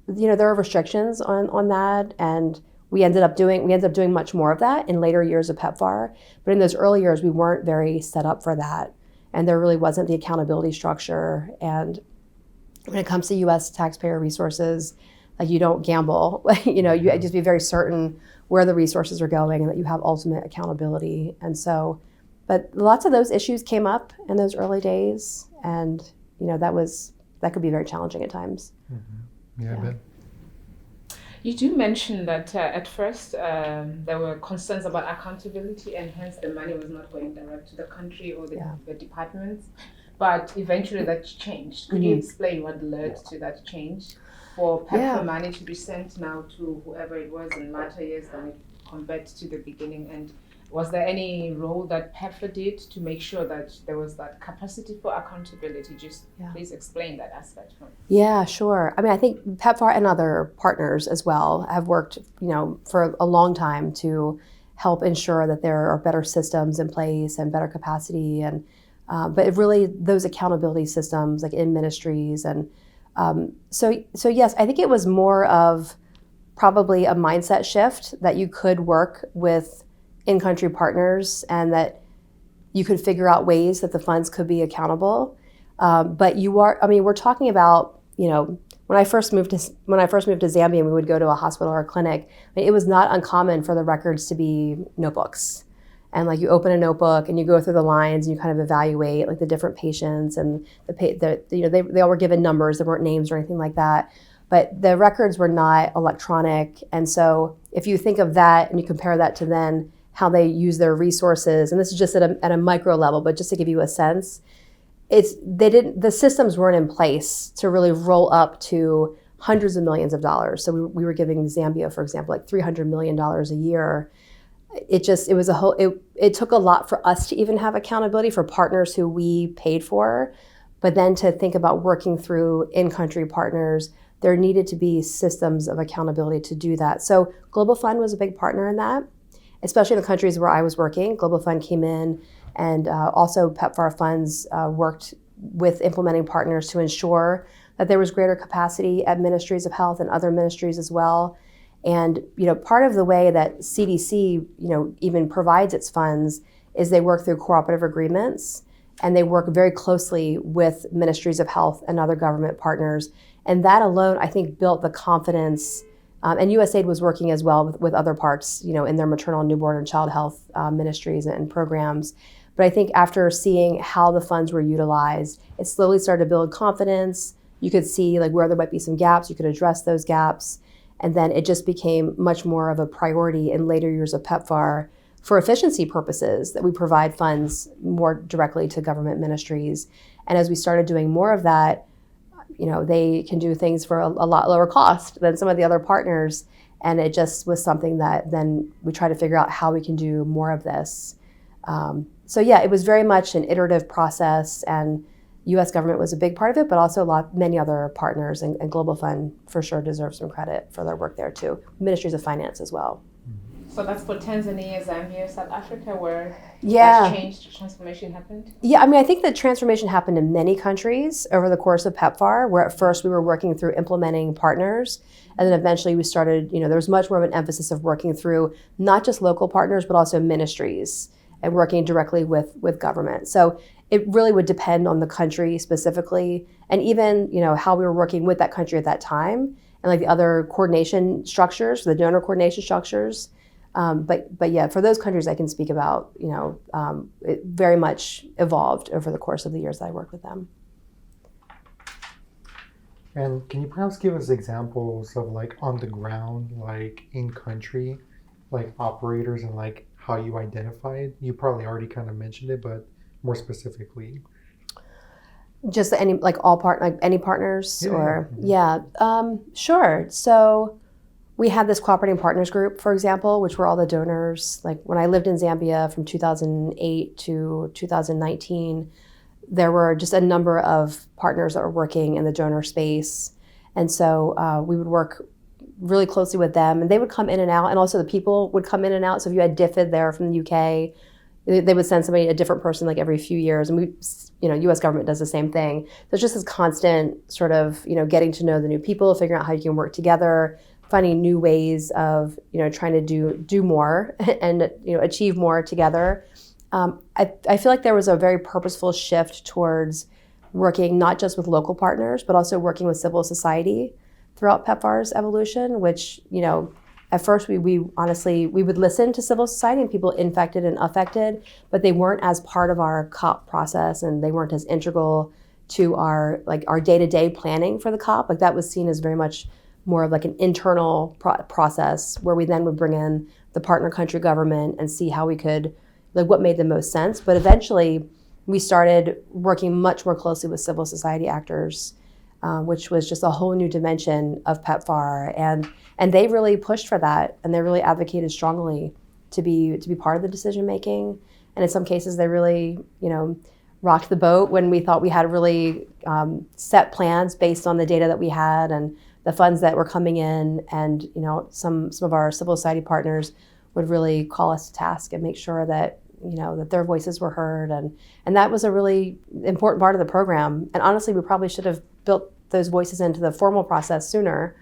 Speaker 2: there are restrictions on that, and we ended up doing much more of that in later years of PEPFAR. But in those early years, we weren't very set up for that. And there really wasn't the accountability structure. And when it comes to U.S. taxpayer resources, like, you don't gamble. You just be very certain where the resources are going and that you have ultimate accountability. And so, but lots of those issues came up in those early days, and that could be very challenging at times.
Speaker 1: Mm-hmm. Yeah, I bet.
Speaker 3: You do mention that at first there were concerns about accountability, and hence the money was not going direct to the country or the departments. But eventually that changed. Could you explain what led to that change? For PEPFAR money to be sent now to whoever it was in latter years than it compared to the beginning, and was there any role that PEPFAR did to make sure that there was that capacity for accountability? Please explain that aspect for me.
Speaker 2: Yeah, sure. I mean, I think PEPFAR and other partners as well have worked, for a long time to help ensure that there are better systems in place and better capacity. And but it really, those accountability systems, like in ministries, and so yes, I think it was more of probably a mindset shift that you could work with in-country partners and that you could figure out ways that the funds could be accountable. But we're talking about, when I first moved to Zambia and we would go to a hospital or a clinic, it was not uncommon for the records to be notebooks. And like, you open a notebook and you go through the lines and you kind of evaluate like the different patients, and they all were given numbers, there weren't names or anything like that. But the records were not electronic. And so if you think of that and you compare that to then how they use their resources, and this is just at a micro level, but just to give you a sense, the systems weren't in place to really roll up to hundreds of millions of dollars. So we were giving Zambia, for example, like $300 million a year. It took a lot for us to even have accountability for partners who we paid for, but then to think about working through in-country partners, there needed to be systems of accountability to do that. So Global Fund was a big partner in that, especially in the countries where I was working. Global Fund came in, and also PEPFAR funds worked with implementing partners to ensure that there was greater capacity at ministries of health and other ministries as well. And part of the way that CDC even provides its funds is they work through cooperative agreements, and they work very closely with ministries of health and other government partners. And that alone, I think, built the confidence. And USAID was working as well with other parts, in their maternal, newborn, and child health ministries and programs. But I think after seeing how the funds were utilized, it slowly started to build confidence. You could see like where there might be some gaps, you could address those gaps. And then it just became much more of a priority in later years of PEPFAR for efficiency purposes, that we provide funds more directly to government ministries. And as we started doing more of that, they can do things for a lot lower cost than some of the other partners. And it just was something that then we tried to figure out how we can do more of this. It was very much an iterative process, and U.S. government was a big part of it, but also many other partners, and Global Fund for sure deserves some credit for their work there too. Ministries of Finance as well.
Speaker 3: So that's for Tanzania, Zambia, South Africa, where that changed, transformation happened?
Speaker 2: Yeah, I think the transformation happened in many countries over the course of PEPFAR, where at first we were working through implementing partners, and then eventually we started, there was much more of an emphasis of working through not just local partners, but also ministries and working directly with government. So it really would depend on the country specifically, and even, how we were working with that country at that time, and like the other coordination structures, the donor coordination structures. But yeah, for those countries I can speak about, it very much evolved over the course of the years that I worked with them.
Speaker 1: And can you perhaps give us examples of like on the ground, like in country, like operators and like how you identified? You probably already kind of mentioned it, but more specifically.
Speaker 2: Just any like any partners
Speaker 1: Yeah, yeah.
Speaker 2: or yeah, sure. So we had this cooperating partners group, for example, which were all the donors. Like when I lived in Zambia from 2008 to 2019, there were just a number of partners that were working in the donor space. And so we would work really closely with them, and they would come in and out, and also the people would come in and out. So if you had DFID there from the UK, they would send somebody, a different person, like every few years, and U.S. government does the same thing. So it's just this constant sort of, getting to know the new people, figuring out how you can work together, finding new ways of, trying to do more and, achieve more together. I feel like there was a very purposeful shift towards working not just with local partners, but also working with civil society throughout PEPFAR's evolution, which, at first we honestly, we would listen to civil society and people infected and affected, but they weren't as part of our COP process, and they weren't as integral to our day-to-day planning for the COP. Like that was seen as very much more of like an internal process where we then would bring in the partner country government and see how we could, like what made the most sense. But eventually we started working much more closely with civil society actors, which was just a whole new dimension of PEPFAR. And they really pushed for that, and they really advocated strongly to be part of the decision making. And in some cases, they really, rocked the boat when we thought we had really set plans based on the data that we had and the funds that were coming in. And some of our civil society partners would really call us to task and make sure that that their voices were heard, and that was a really important part of the program. And honestly, we probably should have built those voices into the formal process sooner.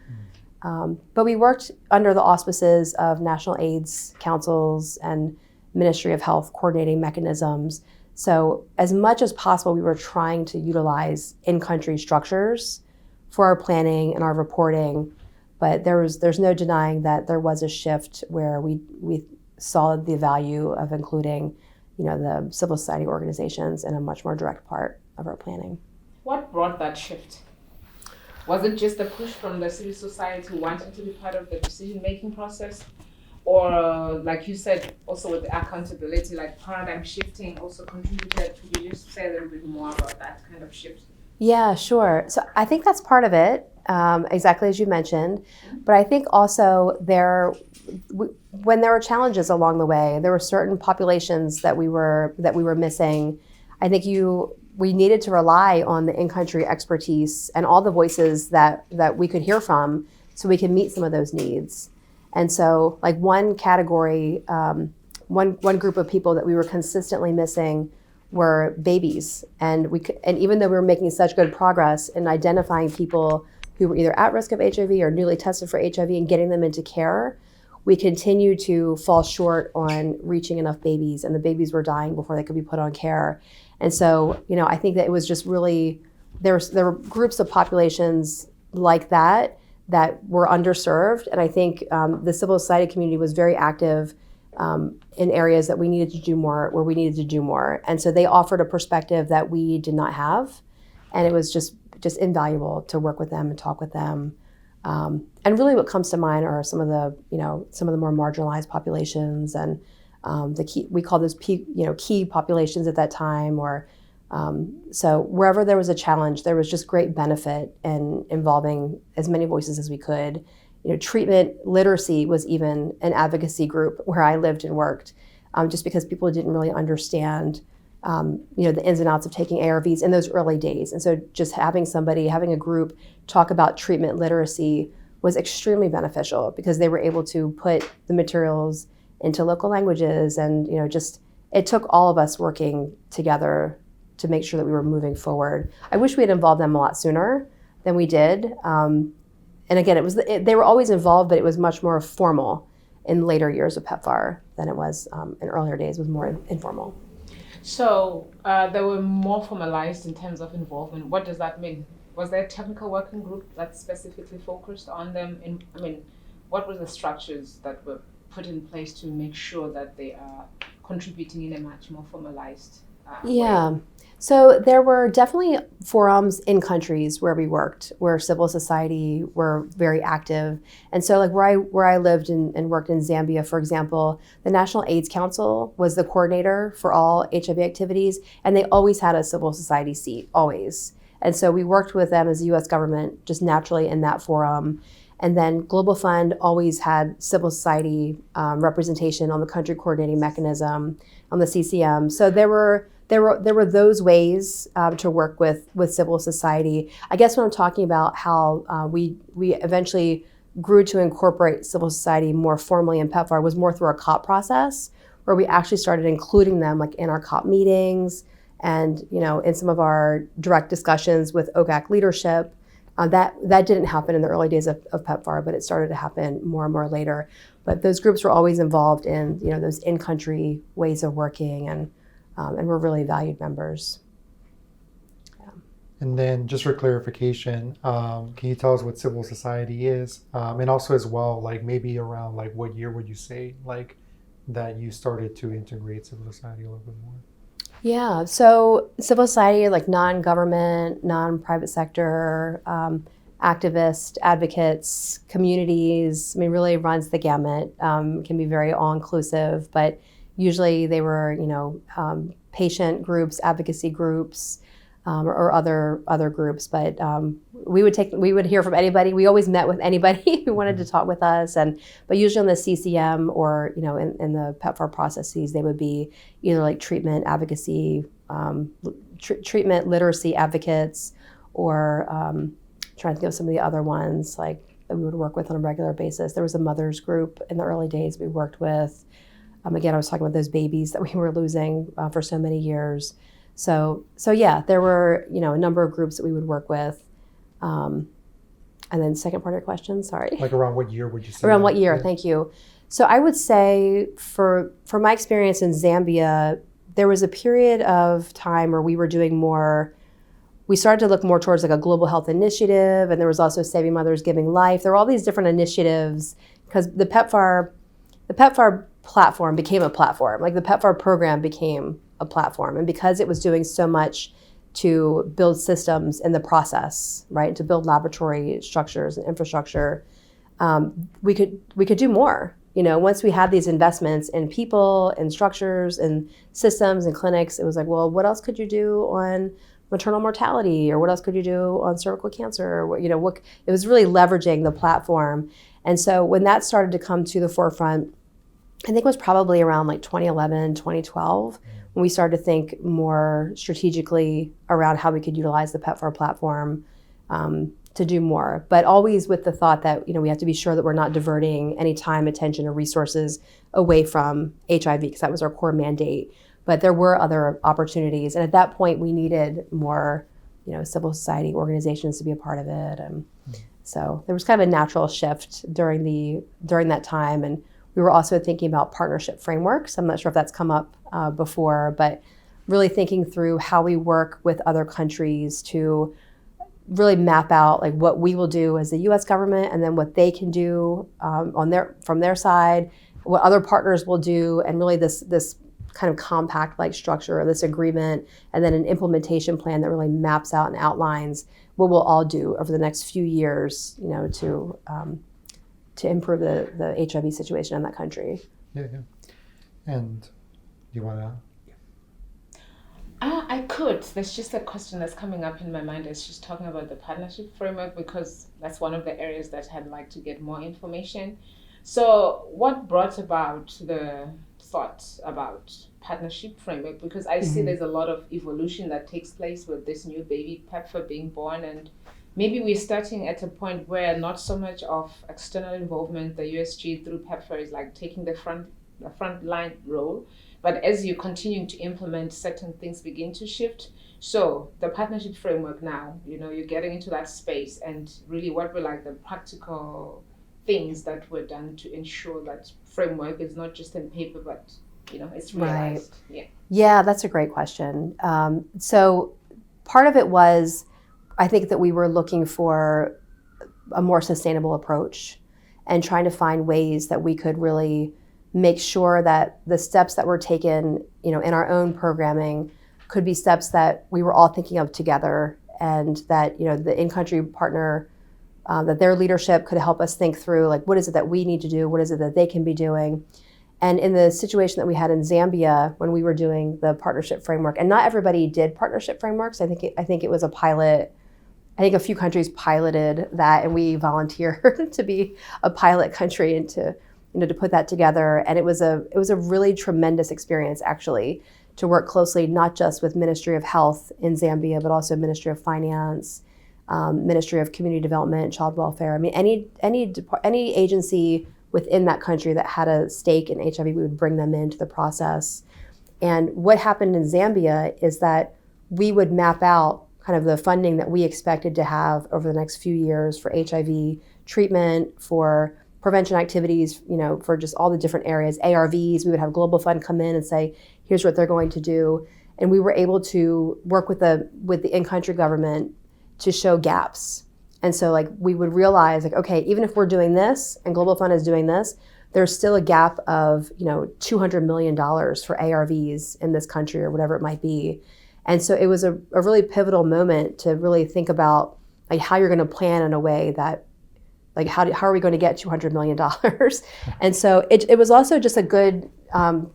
Speaker 2: But we worked under the auspices of national AIDS councils and Ministry of Health coordinating mechanisms. So as much as possible, we were trying to utilize in-country structures for our planning and our reporting. But there's no denying that there was a shift where we saw the value of including, the civil society organizations in a much more direct part of our planning.
Speaker 3: What brought that shift? Was it just a push from the civil society wanting to be part of the decision-making process? Or like you said, also with the accountability, like paradigm shifting also contributed? Could you just say a little bit more about that kind of shift?
Speaker 2: Yeah, sure. So I think that's part of it, exactly as you mentioned. But I think also when there were challenges along the way, there were certain populations that we were missing. I think we needed to rely on the in-country expertise and all the voices that we could hear from, so we could meet some of those needs. And so, like one category, one group of people that we were consistently missing were babies, and even though we were making such good progress in identifying people who were either at risk of HIV or newly tested for HIV and getting them into care, we continued to fall short on reaching enough babies, and the babies were dying before they could be put on care. And so, I think that it was just really, there were groups of populations like that were underserved, and I think the civil society community was very active in areas that we needed to do more, where we needed to do more. And so they offered a perspective that we did not have, and it was just invaluable to work with them and talk with them. And really what comes to mind are some of the more marginalized populations, and we call those key populations at that time, or so wherever there was a challenge, there was just great benefit in involving as many voices as we could. Treatment literacy was even an advocacy group where I lived and worked, just because people didn't really understand, the ins and outs of taking ARVs in those early days. And so just having a group talk about treatment literacy was extremely beneficial, because they were able to put the materials into local languages, and it took all of us working together to make sure that we were moving forward. I wish we had involved them a lot sooner than we did. And again, they were always involved, but it was much more formal in later years of PEPFAR than it was in earlier days. It was more informal.
Speaker 3: So they were more formalized in terms of involvement. What does that mean? Was there a technical working group that specifically focused on them? What were the structures that were put in place to make sure that they are contributing in a much more formalized way?
Speaker 2: So there were definitely forums in countries where we worked, where civil society were very active. And so like where I lived and worked in Zambia, for example, the National AIDS Council was the coordinator for all HIV activities, and they always had a civil society seat, always. And so we worked with them as the US government just naturally in that forum. And then Global Fund always had civil society representation on the country coordinating mechanism, on the CCM. So there were those ways to work with civil society. I guess when I'm talking about how we eventually grew to incorporate civil society more formally in PEPFAR was more through our COP process, where we actually started including them like in our COP meetings and in some of our direct discussions with OGAC leadership. That didn't happen in the early days of PEPFAR, but it started to happen more and more later. But those groups were always involved in those in-country ways of working and we're really valued members. Yeah.
Speaker 1: And then just for clarification, can you tell us what civil society is? And also as well, like maybe around like what year would you say like that you started to integrate civil society a little bit more?
Speaker 2: Yeah, so civil society, like non-government, non-private sector, activists, advocates, communities, really runs the gamut, can be very all-inclusive, but usually they were, patient groups, advocacy groups, or other groups. But we would hear from anybody. We always met with anybody who wanted to talk with us. But usually on the CCM or in the PEPFAR processes, they would be either like treatment advocacy, treatment literacy advocates, or trying to think of some of the other ones like that we would work with on a regular basis. There was a mothers group in the early days we worked with. Again, I was talking about those babies that we were losing for so many years. So yeah, there were a number of groups that we would work with. And then second part of your question, sorry.
Speaker 1: Like around what year would you say?
Speaker 2: Around what year? Yeah. Thank you. So I would say for my experience in Zambia, there was a period of time where we were doing more. We started to look more towards like a global health initiative, and there was also Saving Mothers Giving Life. There were all these different initiatives because the PEPFAR platform became a platform. Like the PEPFAR program became a platform, and because it was doing so much to build systems in the process, right, to build laboratory structures and infrastructure, we could do more. Once we had these investments in people and structures and systems and clinics, it was like, well, what else could you do on maternal mortality, or what else could you do on cervical cancer? What it was really leveraging the platform. And so when that started to come to the forefront, I think it was probably around like 2011, 2012, when we started to think more strategically around how we could utilize the PEPFAR platform to do more. But always with the thought that we have to be sure that we're not diverting any time, attention, or resources away from HIV, because that was our core mandate. But there were other opportunities, and at that point, we needed more, civil society organizations to be a part of it. And so there was kind of a natural shift during that time, and we were also thinking about partnership frameworks. I'm not sure if that's come up before, but really thinking through how we work with other countries to really map out like what we will do as the U.S. government, and then what they can do from their side, what other partners will do, and really this kind of compact like structure of this agreement, and then an implementation plan that really maps out and outlines what we'll all do over the next few years, to improve the HIV situation in that country.
Speaker 1: Yeah. And do you want to?
Speaker 3: I could. There's just a question that's coming up in my mind. It's just talking about the partnership framework, because that's one of the areas that I'd like to get more information. So what brought about the thought about partnership framework? Because I see there's a lot of evolution that takes place with this new baby PEPFAR being born, and maybe we're starting at a point where not so much of external involvement, the USG through PEPFAR is like taking the front line role. But as you continue to implement, certain things begin to shift. So the partnership framework now, you're getting into that space, and really what were like the practical things that were done to ensure that framework is not just in paper, but it's realized.
Speaker 2: Right. Yeah, that's a great question. So part of it was, I think that we were looking for a more sustainable approach and trying to find ways that we could really make sure that the steps that were taken, in our own programming could be steps that we were all thinking of together, and that the in-country partner, that their leadership could help us think through, like, what is it that we need to do, what is it that they can be doing. And in the situation that we had in Zambia when we were doing the partnership framework, and not everybody did partnership frameworks. I think it was a pilot. I think a few countries piloted that, and we volunteered to be a pilot country and to put that together. And it was a really tremendous experience, actually, to work closely not just with Ministry of Health in Zambia, but also Ministry of Finance, Ministry of Community Development, Child Welfare. I mean, any agency within that country that had a stake in HIV, we would bring them into the process. And what happened in Zambia is that we would map out kind of the funding that we expected to have over the next few years for HIV treatment, for prevention activities, for just all the different areas. ARVs, we would have Global Fund come in and say, here's what they're going to do. And we were able to work with the in-country government to show gaps. And so, like, we would realize, like, okay, even if we're doing this and Global Fund is doing this, there's still a gap of, $200 million for ARVs in this country or whatever it might be. And so it was a really pivotal moment to really think about, like, how you're going to plan in a way that, like, how are we going to get $200 million? And so it was also just a good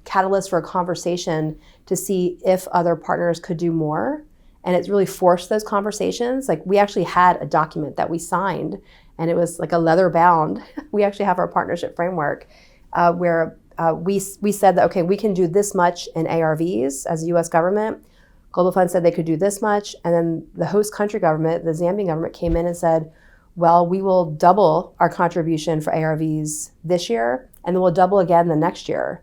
Speaker 2: catalyst for a conversation to see if other partners could do more. And it's really forced those conversations. Like, we actually had a document that we signed, and it was like a leather bound. We actually have our partnership framework where we said that, okay, we can do this much in ARVs as a US government. Global Fund said they could do this much. And then the host country government, the Zambian government, came in and said, well, we will double our contribution for ARVs this year, and then we'll double again the next year.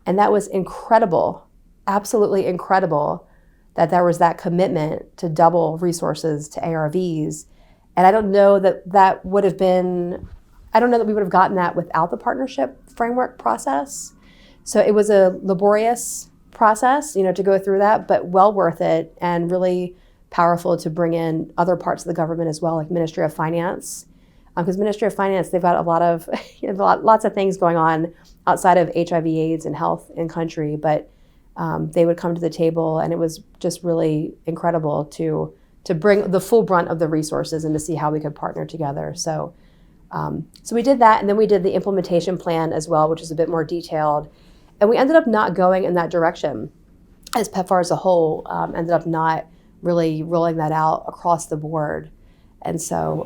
Speaker 2: And that was incredible, absolutely incredible, that there was that commitment to double resources to ARVs. And I don't know that we would have gotten that without the partnership framework process. So it was a laborious process, to go through that, but well worth it, and really powerful to bring in other parts of the government as well, like Ministry of Finance. Because Ministry of Finance, they've got a lot of, lots of things going on outside of HIV/AIDS and health in country, but they would come to the table, and it was just really incredible to bring the full brunt of the resources and to see how we could partner together. So we did that, and then we did the implementation plan as well, which is a bit more detailed. And we ended up not going in that direction, as PEPFAR as a whole ended up not really rolling that out across the board. And so,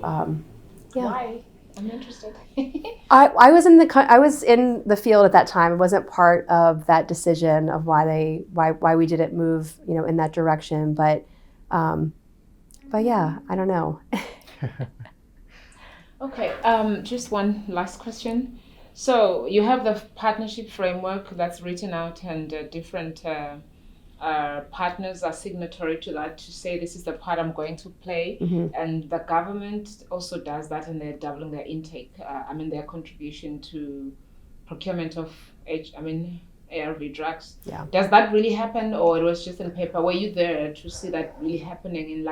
Speaker 2: yeah.
Speaker 3: Why? I'm interested.
Speaker 2: I was in the field at that time. I wasn't part of that decision of why we didn't move, in that direction. But yeah, I don't know.
Speaker 3: Okay. Just one last question. So you have the partnership framework that's written out, and different partners are signatory to that to say this is the part I'm going to play.
Speaker 2: Mm-hmm.
Speaker 3: And the government also does that, and they're doubling their intake. Their contribution to procurement of ARV drugs.
Speaker 2: Yeah.
Speaker 3: Does that really happen, or it was just in paper? Were you there to see that really happening in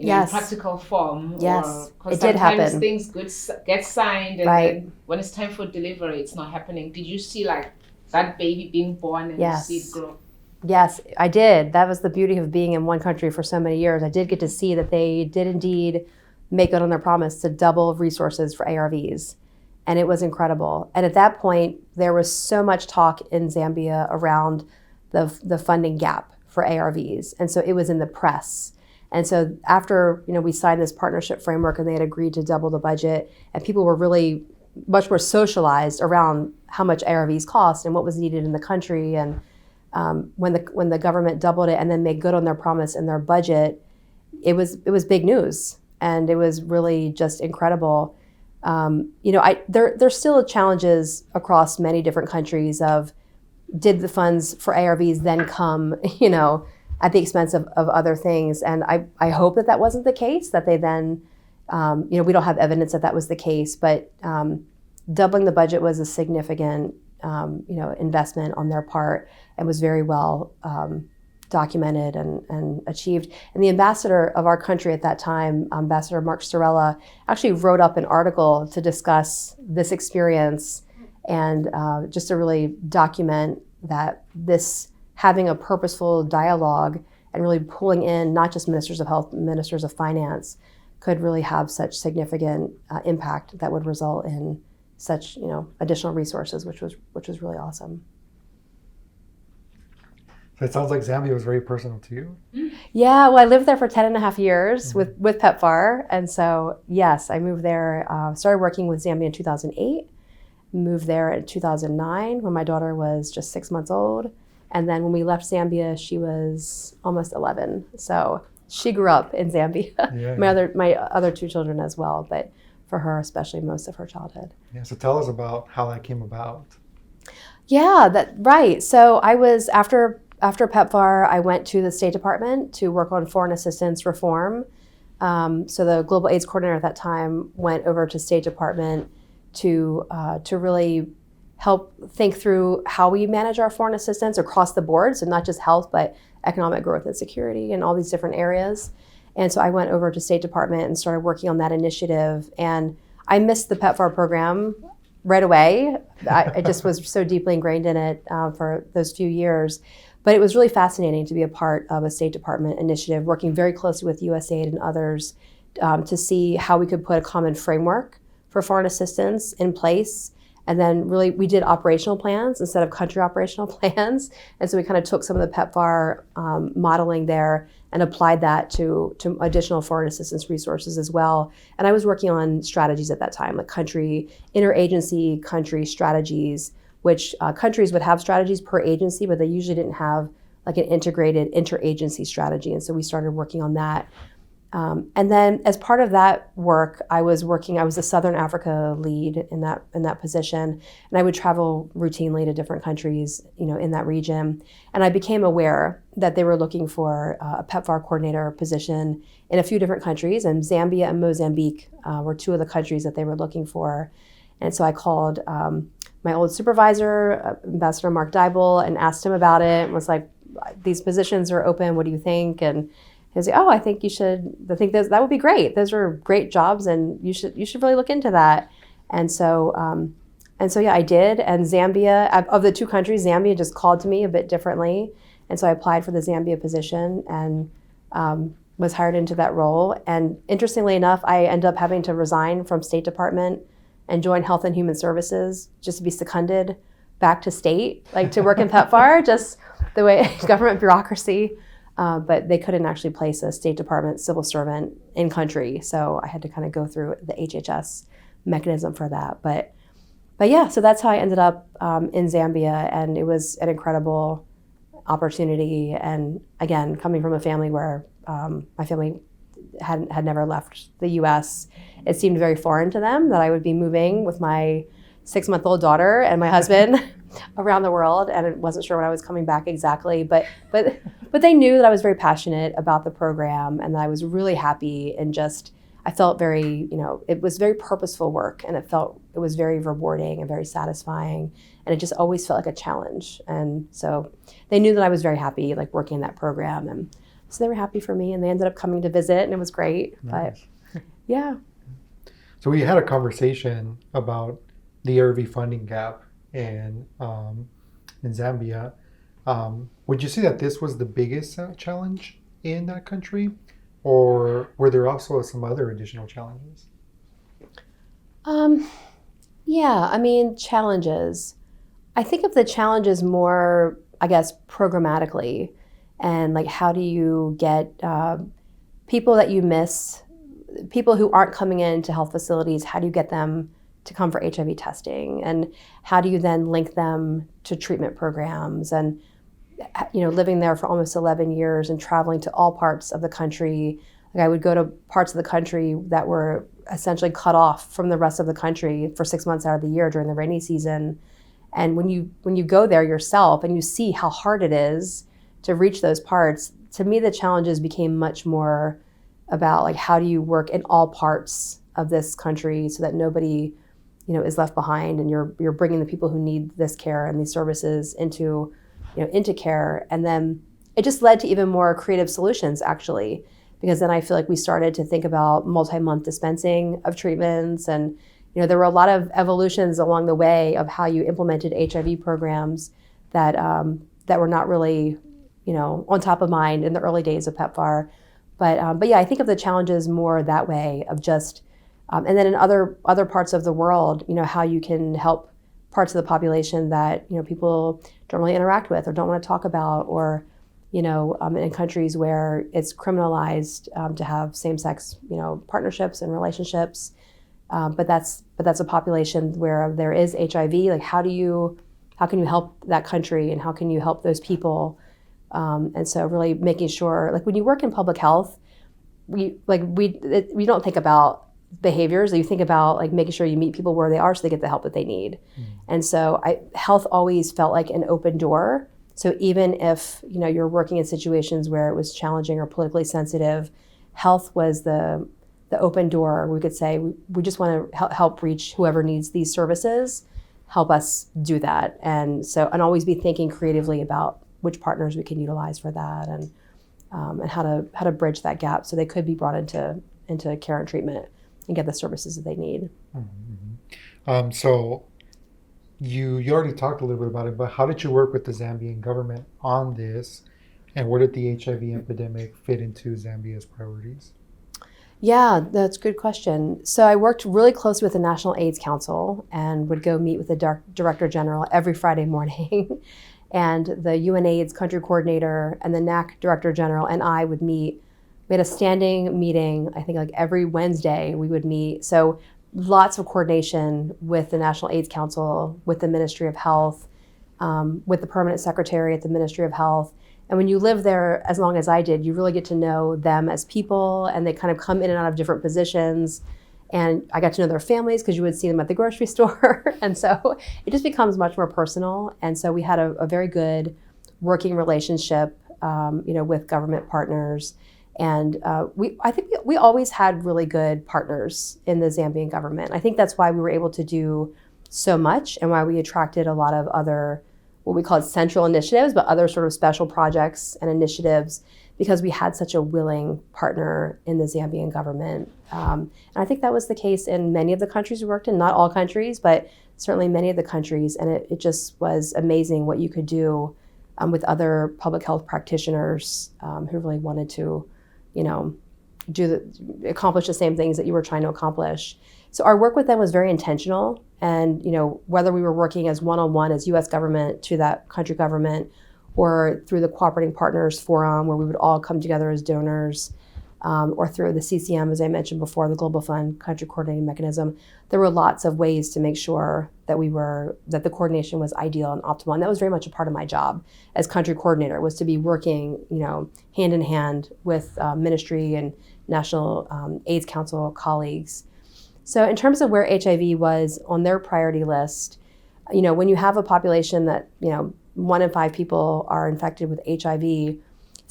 Speaker 2: Yes.
Speaker 3: in practical form?
Speaker 2: Yes,
Speaker 3: Or,
Speaker 2: it did happen.
Speaker 3: Sometimes things get signed, and
Speaker 2: Right.
Speaker 3: then when it's time for delivery, it's not happening. Did you see that baby being born and
Speaker 2: Yes.
Speaker 3: you see it grow?
Speaker 2: Yes, I did. That was the beauty of being in one country for so many years. I did get to see that they did indeed make good on their promise to double resources for ARVs. And it was incredible. And at that point, there was so much talk in Zambia around the funding gap for ARVs. And so it was in the press. And so after we signed this partnership framework and they had agreed to double the budget, and people were really much more socialized around how much ARVs cost and what was needed in the country. And when the government doubled it and then made good on their promise in their budget, it was big news, and it was really just incredible. There's still challenges across many different countries of, did the funds for ARVs then come, at the expense of other things? And I hope that wasn't the case, that they then, we don't have evidence that was the case, but doubling the budget was a significant, investment on their part, and was very well documented and achieved. And the ambassador of our country at that time, Ambassador Mark Storella, actually wrote up an article to discuss this experience and just to really document that this having a purposeful dialogue and really pulling in not just ministers of health, ministers of finance, could really have such significant impact that would result in such additional resources, which was really awesome.
Speaker 1: So it sounds like Zambia was very personal to you.
Speaker 2: Yeah, well, I lived there for 10 and a half years with PEPFAR. And so, yes, I moved there, started working with Zambia in 2008, moved there in 2009 when my daughter was just 6 months old. And then when we left Zambia, she was almost 11. So she grew up in Zambia,
Speaker 1: Yeah.
Speaker 2: my other two children as well, but for her, especially most of her childhood.
Speaker 1: Yeah, so tell us about how that came about.
Speaker 2: Yeah, right. So I was, after PEPFAR, I went to the State Department to work on foreign assistance reform. So the Global AIDS Coordinator at that time went over to State Department to really help think through how we manage our foreign assistance across the board, so not just health, but economic growth and security and all these different areas. And so I went over to State Department and started working on that initiative. And I missed the PEPFAR program right away. I just was so deeply ingrained in it for those few years. But it was really fascinating to be a part of a State Department initiative, working very closely with USAID and others to see how we could put a common framework for foreign assistance in place. And then really we did operational plans instead of country operational plans. And so we kind of took some of the PEPFAR modeling there and applied that to additional foreign assistance resources as well. And I was working on strategies at that time, like interagency country strategies, which countries would have strategies per agency, but they usually didn't have like an integrated interagency strategy. And so we started working on that. And then as part of that work, I was the Southern Africa lead in that position. And I would travel routinely to different countries, in that region. And I became aware that they were looking for a PEPFAR coordinator position in a few different countries. And Zambia and Mozambique were two of the countries that they were looking for. And so I called my old supervisor, Ambassador Mark Dybel, and asked him about it and was like, these positions are open, what do you think? And he was like, oh, I think you should, that would be great. Those are great jobs and you should really look into that. And so yeah, I did. And Zambia, of the two countries, Zambia just called to me a bit differently. And so I applied for the Zambia position and was hired into that role. And interestingly enough, I ended up having to resign from State Department and join Health and Human Services just to be seconded back to state, like to work in PEPFAR, just the way government bureaucracy. But they couldn't actually place a State Department civil servant in country. So I had to kind of go through the HHS mechanism for that. But yeah, so that's how I ended up in Zambia. And it was an incredible opportunity. And again, coming from a family where my family had never left the US, it seemed very foreign to them that I would be moving with my 6-month-old daughter and my husband around the world, and I wasn't sure when I was coming back exactly, but they knew that I was very passionate about the program and that I was really happy and I felt very, it was very purposeful work and it was very rewarding and very satisfying, and it just always felt like a challenge. And so they knew that I was very happy like working in that program, and so they were happy for me and they ended up coming to visit and it was great.
Speaker 1: Nice.
Speaker 2: But yeah.
Speaker 1: So we had a conversation about the ARV funding gap in Zambia. Would you say that this was the biggest challenge in that country, or were there also some other additional challenges?
Speaker 2: Yeah, I mean, challenges. I think of the challenges more, I guess, programmatically, and like how do you get people that you miss, people who aren't coming into health facilities, how do you get them to come for HIV testing, and how do you then link them to treatment programs? And living there for almost 11 years and traveling to all parts of the country, like I would go to parts of the country that were essentially cut off from the rest of the country for 6 months out of the year during the rainy season. And when you go there yourself and you see how hard it is to reach those parts, to me the challenges became much more about like how do you work in all parts of this country so that nobody is left behind, and you're bringing the people who need this care and these services into care. And then it just led to even more creative solutions, actually, because then I feel like we started to think about multi-month dispensing of treatments, and there were a lot of evolutions along the way of how you implemented HIV programs that were not really on top of mind in the early days of PEPFAR. But yeah, I think of the challenges more that way of just, and then in other parts of the world, how you can help parts of the population that people don't really interact with or don't want to talk about, or in countries where it's criminalized to have same-sex partnerships and relationships. But that's a population where there is HIV. Like how can you help that country, and how can you help those people? And so really making sure, like when you work in public health, we don't think about behaviors. You think about like making sure you meet people where they are so they get the help that they need. And so health always felt like an open door. So even if you're working in situations where it was challenging or politically sensitive, health was the open door. We could say we just want to help reach whoever needs these services, help us do that. And always be thinking creatively about which partners we can utilize for that, and how to bridge that gap so they could be brought into care and treatment and get the services that they need.
Speaker 1: So you already talked a little bit about it, but how did you work with the Zambian government on this, and where did the HIV epidemic fit into Zambia's priorities?
Speaker 2: Yeah, that's a good question. So I worked really closely with the National AIDS Council and would go meet with the Director General every Friday morning. And the UNAIDS country coordinator and the NAC Director General and I would meet. We had a standing meeting, I think like every Wednesday we would meet. So lots of coordination with the National AIDS Council, with the Ministry of Health, with the permanent secretary at the Ministry of Health. And when you live there as long as I did, you really get to know them as people, and they kind of come in and out of different positions. And I got to know their families because you would see them at the grocery store. And so it just becomes much more personal. And so we had a very good working relationship, with government partners. And I think we always had really good partners in the Zambian government. I think that's why we were able to do so much, and why we attracted a lot of other, what we call central initiatives, but other sort of special projects and initiatives, because we had such a willing partner in the Zambian government. And I think that was the case in many of the countries we worked in, not all countries, but certainly many of the countries. And it just was amazing what you could do with other public health practitioners who really wanted to, accomplish the same things that you were trying to accomplish. So our work with them was very intentional. And, whether we were working as one-on-one as U.S. government to that country government, or through the Cooperating Partners Forum, where we would all come together as donors, or through the CCM, as I mentioned before, the Global Fund Country Coordinating Mechanism, there were lots of ways to make sure that that the coordination was ideal and optimal. And that was very much a part of my job as country coordinator, was to be working, hand in hand with ministry and National AIDS Council colleagues. So in terms of where HIV was on their priority list, when you have a population that, 1 in 5 people are infected with HIV,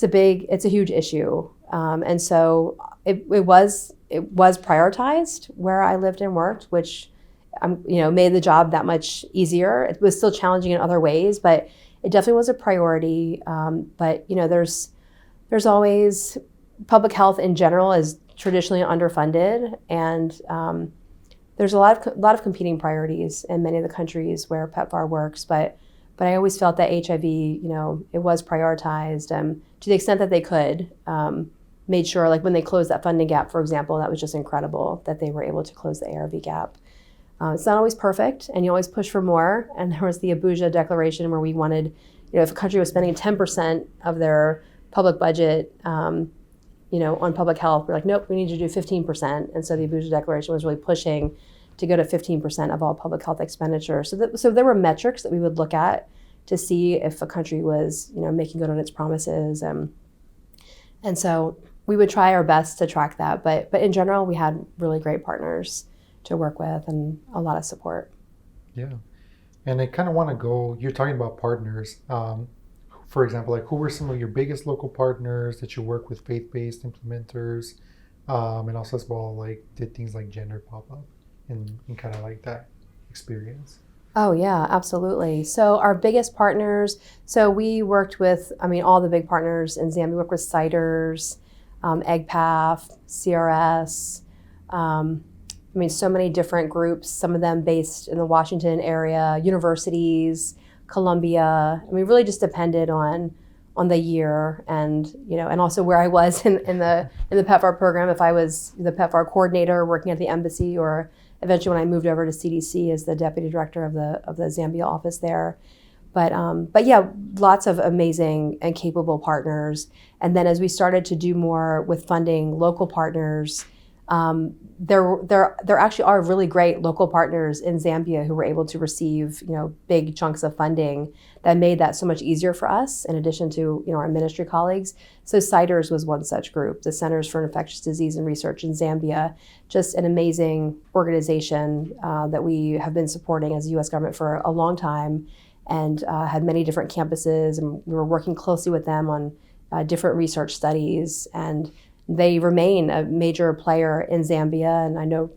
Speaker 2: it's a huge issue. And so it was prioritized where I lived and worked, which, made the job that much easier. It was still challenging in other ways, but it definitely was a priority. But, there's always, public health in general is traditionally underfunded, and there's a lot of competing priorities in many of the countries where PEPFAR works, but I always felt that HIV, it was prioritized to the extent that they could. Made sure, like when they closed that funding gap, for example, that was just incredible that they were able to close the ARV gap. It's not always perfect, and you always push for more. And there was the Abuja Declaration where we wanted, if a country was spending 10% of their public budget, on public health, we're like, nope, we need to do 15%. And so the Abuja Declaration was really pushing to go to 15% of all public health expenditure. So there were metrics that we would look at to see if a country was, making good on its promises. And so we would try our best to track that. But in general, we had really great partners to work with and a lot of support.
Speaker 1: Yeah. And I kind of want to go, you're talking about partners. For example, like who were some of your biggest local partners that you work with, faith-based implementers, and also as well, like did things like gender pop up in kind of like that experience?
Speaker 2: Oh yeah, absolutely. So our biggest partners, so we worked with, all the big partners in Zambia. We worked with CIDRS, EGPAF, CRS, so many different groups, some of them based in the Washington area, universities, Columbia. And we really just depended on on the year, and and also where I was in the PEPFAR program. If I was the PEPFAR coordinator working at the embassy, or eventually when I moved over to CDC as the deputy director of the Zambia office there. But yeah, lots of amazing and capable partners. And then as we started to do more with funding local partners, there actually are really great local partners in Zambia who were able to receive big chunks of funding that made that so much easier for us, in addition to our ministry colleagues. So CITERS was one such group, the Centers for Infectious Disease and Research in Zambia, just an amazing organization that we have been supporting as the U.S. government for a long time, and had many different campuses, and we were working closely with them on different research studies, and they remain a major player in Zambia, and I know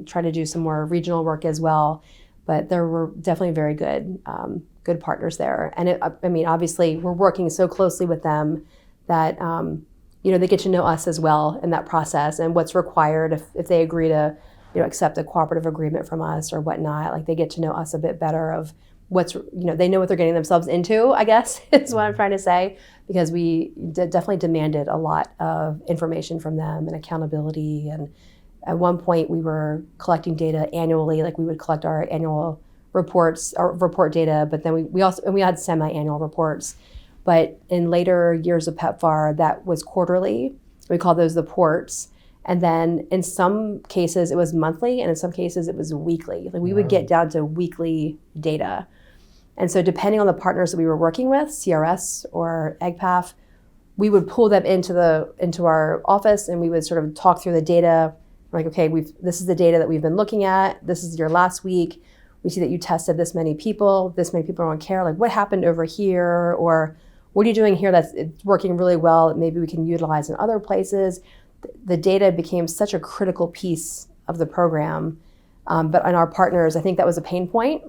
Speaker 2: trying to do some more regional work as well, but there were definitely very good partners there. And obviously we're working so closely with them that they get to know us as well in that process, and what's required if they agree to accept a cooperative agreement from us or whatnot. Like, they get to know us a bit better of what's they know what they're getting themselves into, I guess is what I'm trying to say, because we definitely demanded a lot of information from them and accountability. And at one point we were collecting data annually, like we would collect our annual reports or report data, but then we had semi-annual reports. But in later years of PEPFAR, that was quarterly. We call those the ports. And then in some cases it was monthly, and in some cases it was weekly. Like, we would get down to weekly data. And so depending on the partners that we were working with, CRS or EGPAF, we would pull them into our office, and we would sort of talk through the data. Like, okay, this is the data that we've been looking at. This is your last week. We see that you tested this many people are on care. Like, what happened over here? Or what are you doing here that's working really well that maybe we can utilize in other places? The data became such a critical piece of the program. But on our partners, I think that was a pain point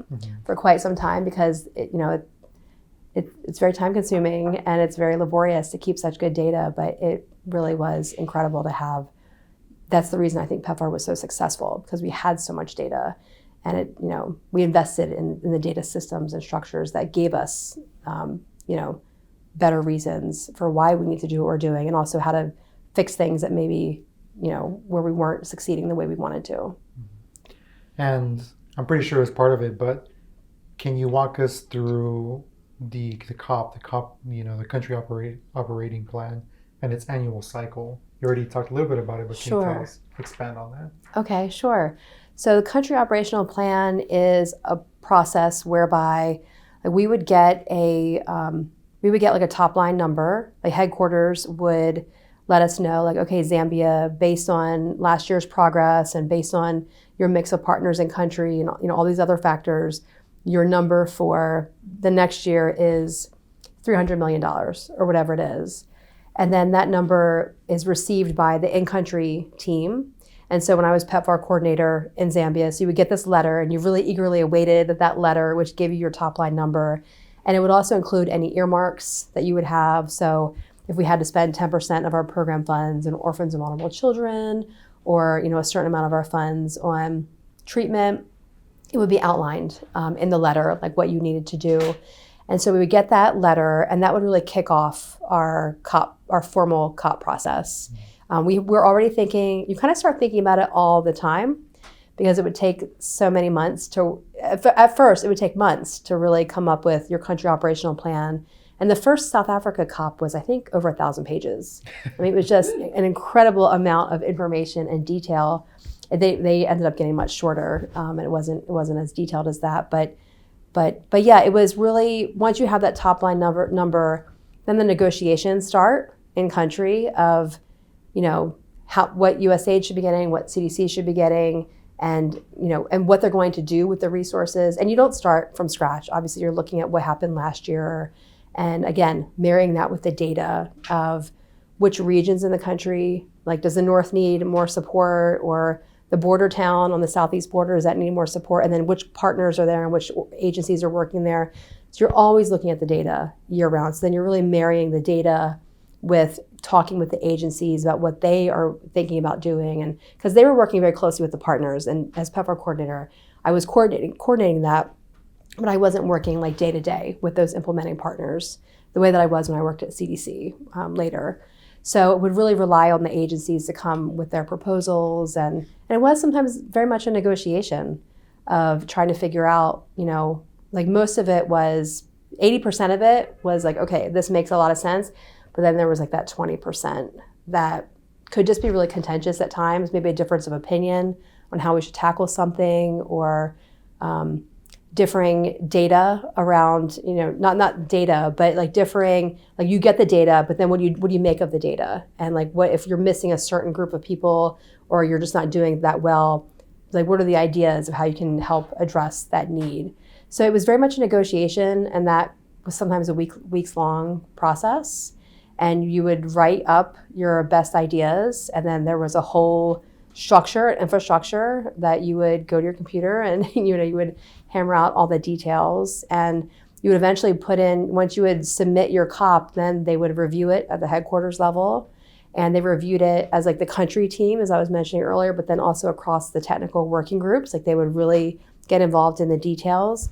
Speaker 2: for quite some time, because it's very time consuming and it's very laborious to keep such good data, but it really was incredible to have. That's the reason I think PEPFAR was so successful, because we had so much data, and we invested in the data systems and structures that gave us better reasons for why we need to do what we're doing, and also how to fix things that maybe where we weren't succeeding the way we wanted to.
Speaker 1: And I'm pretty sure it's part of it, but can you walk us through the COP, the country operating plan and its annual cycle? You already talked a little bit about it, but can you tell us, expand on that?
Speaker 2: Okay, sure. So the country operational plan is a process whereby we would get like a top line number. Like, headquarters would let us know, like, okay, Zambia, based on last year's progress and based on your mix of partners in country and all these other factors, your number for the next year is $300 million or whatever it is. And then that number is received by the in-country team. And so when I was PEPFAR coordinator in Zambia, so you would get this letter, and you really eagerly awaited that letter, which gave you your top line number. And it would also include any earmarks that you would have. So if we had to spend 10% of our program funds on orphans and vulnerable children, or a certain amount of our funds on treatment, it would be outlined in the letter, like what you needed to do. And so we would get that letter, and that would really kick off our formal COP process. We're already thinking, you kind of start thinking about it all the time, because it would take so many months at first it would take months to really come up with your country operational plan. And the first South Africa COP was, I think, over 1,000 pages. I mean, it was just an incredible amount of information and detail. They ended up getting much shorter, and it wasn't as detailed as that. But yeah, it was really, once you have that top line number, then the negotiations start in country of, what USAID should be getting, what CDC should be getting, and what they're going to do with the resources. And you don't start from scratch. Obviously, you're looking at what happened last year. And again, marrying that with the data of which regions in the country, like, does the North need more support, or the border town on the southeast border, does that need more support? And then which partners are there and which agencies are working there? So you're always looking at the data year round. So then you're really marrying the data with talking with the agencies about what they are thinking about doing. And because they were working very closely with the partners. And as PEPFAR coordinator, I was coordinating that, but I wasn't working like day to day with those implementing partners. the way that I was when I worked at CDC later. So it would really rely on the agencies to come with their proposals. And it was sometimes very much a negotiation of trying to figure out, like most of it was, 80% of it was like, okay, this makes a lot of sense. But then there was like that 20% that could just be really contentious at times, maybe a difference of opinion on how we should tackle something, or differing data around, not data, but like differing, like you get the data, but then what do you make of the data? And like what if you're missing a certain group of people, or you're just not doing that well, like what are the ideas of how you can help address that need? So it was very much a negotiation, and that was sometimes a weeks long process. And you would write up your best ideas, and then there was a whole infrastructure that you would go to your computer and you would hammer out all the details, and you would eventually put in, once you would submit your COP, then they would review it at the headquarters level, and they reviewed it as like the country team, as I was mentioning earlier, but then also across the technical working groups, like they would really get involved in the details.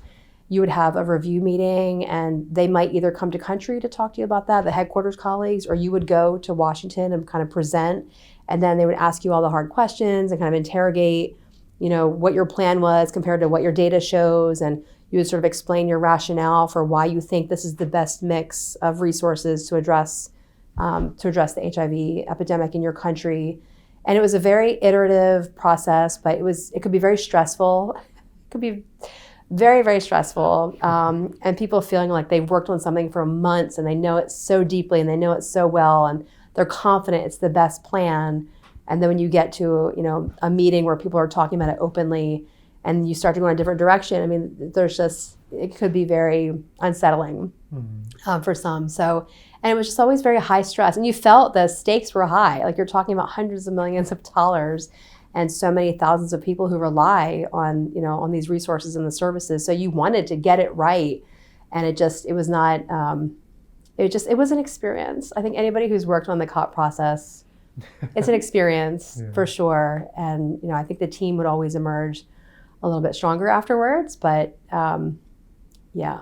Speaker 2: You would have a review meeting, and they might either come to country to talk to you about that, the headquarters colleagues, or you would go to Washington and kind of present, and then they would ask you all the hard questions and kind of interrogate, what your plan was compared to what your data shows, and you would sort of explain your rationale for why you think this is the best mix of resources to address the HIV epidemic in your country. And it was a very iterative process, but it could be very stressful. It could be very, very stressful, and people feeling like they've worked on something for months and they know it so deeply and they know it so well, and they're confident it's the best plan. And then when you get to a meeting where people are talking about it openly, and you start to go in a different direction, it could be very unsettling for some. So, and it was just always very high stress, and you felt the stakes were high. Like you're talking about hundreds of millions of dollars, and so many thousands of people who rely on these resources and the services. So you wanted to get it right, and it was not. It was an experience. I think anybody who's worked on the COP process, it's an experience for sure. And I think the team would always emerge a little bit stronger afterwards. But I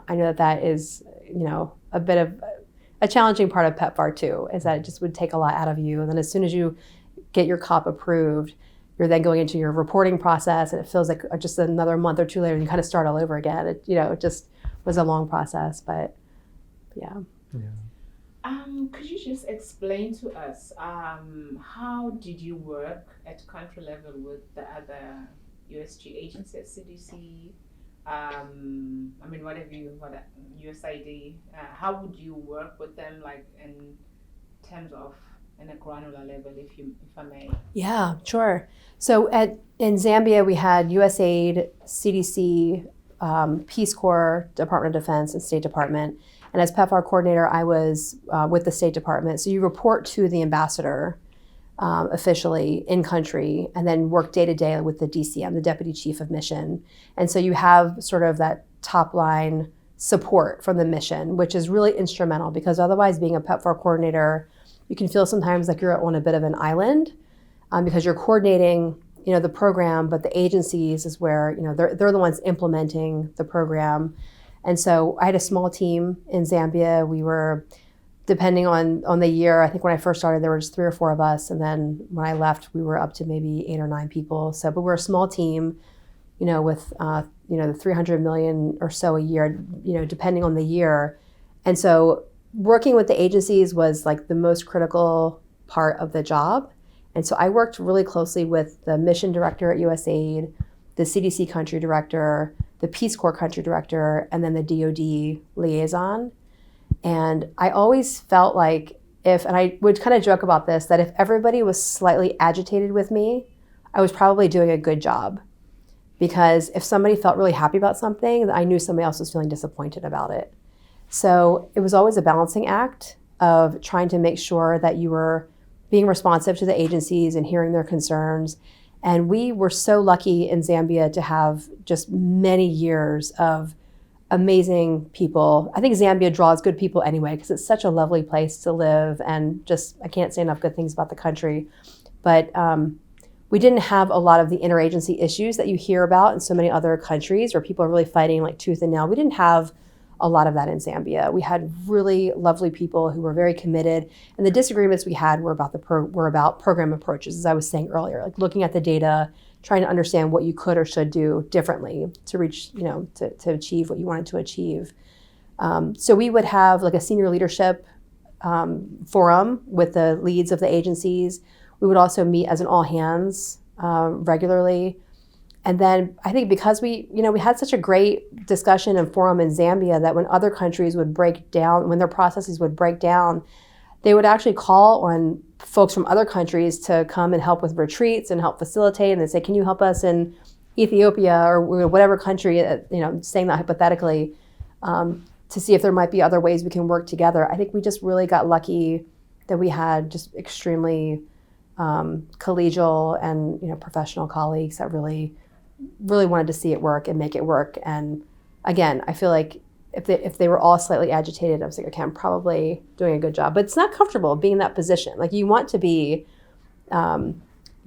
Speaker 2: know that is a bit of a challenging part of PEPFAR too, is that it just would take a lot out of you. And then as soon as you get your COP approved, you're then going into your reporting process, and it feels like just another month or two later, you kind of start all over again. It just was a long process, but yeah.
Speaker 3: Could you just explain to us how did you work at country level with the other USG agencies, CDC? USAID? How would you work with them, like in terms of in a granular level, if I may? Yeah,
Speaker 2: sure. So in Zambia, we had USAID, CDC, Peace Corps, Department of Defense, and State Department. And as PEPFAR coordinator, I was with the State Department. So you report to the ambassador officially in country, and then work day to day with the DCM, the Deputy Chief of Mission. And so you have sort of that top line support from the mission, which is really instrumental, because otherwise being a PEPFAR coordinator, you can feel sometimes like you're on a bit of an island because you're coordinating, the program, but the agencies is where, they're the ones implementing the program. And so I had a small team in Zambia. We were, depending on the year, I think when I first started, there were just 3 or 4 of us. And then when I left, we were up to maybe 8 or 9 people. So, but we're a small team, with, the 300 million or so a year, depending on the year. And so working with the agencies was like the most critical part of the job. And so I worked really closely with the mission director at USAID, the CDC country director, the Peace Corps country director, and then the DoD liaison. And I always felt like and I would kind of joke about this, that if everybody was slightly agitated with me, I was probably doing a good job. Because if somebody felt really happy about something, I knew somebody else was feeling disappointed about it. So it was always a balancing act of trying to make sure that you were being responsive to the agencies and hearing their concerns. And we were so lucky in Zambia to have just many years of amazing people. I think Zambia draws good people anyway, because it's such a lovely place to live, and just, I can't say enough good things about the country. But we didn't have a lot of the interagency issues that you hear about in so many other countries where people are really fighting like tooth and nail. We didn't have a lot of that in Zambia. We had really lovely people who were very committed, and the disagreements we had were about program approaches, as I was saying earlier, like looking at the data, trying to understand what you could or should do differently to reach, to achieve what you wanted to achieve. So we would have like a senior leadership forum with the leads of the agencies. We would also meet as an all hands regularly. And then I think because we had such a great discussion and forum in Zambia that when other countries would break down, when their processes would break down, they would actually call on folks from other countries to come and help with retreats and help facilitate. And they'd say, can you help us in Ethiopia or whatever country, saying that hypothetically, to see if there might be other ways we can work together. I think we just really got lucky that we had just extremely collegial and professional colleagues that really wanted to see it work and make it work. And again, I feel like if they were all slightly agitated, I was like, okay, I'm probably doing a good job. But it's not comfortable being in that position. Like you want to be, I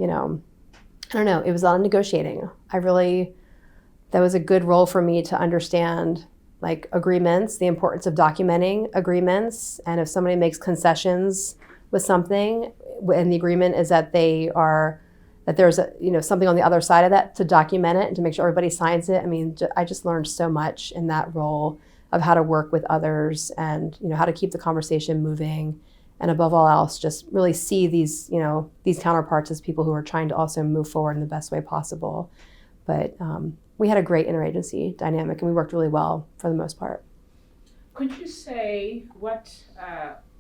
Speaker 2: don't know, it was a lot of negotiating. That was a good role for me to understand like agreements, the importance of documenting agreements. And if somebody makes concessions with something, and the agreement is that that there's something on the other side of that, to document it and to make sure everybody signs it. I mean, I just learned so much in that role of how to work with others and how to keep the conversation moving, and above all else, just really see these counterparts as people who are trying to also move forward in the best way possible. But we had a great interagency dynamic, and we worked really well for the most part.
Speaker 3: Could you say what,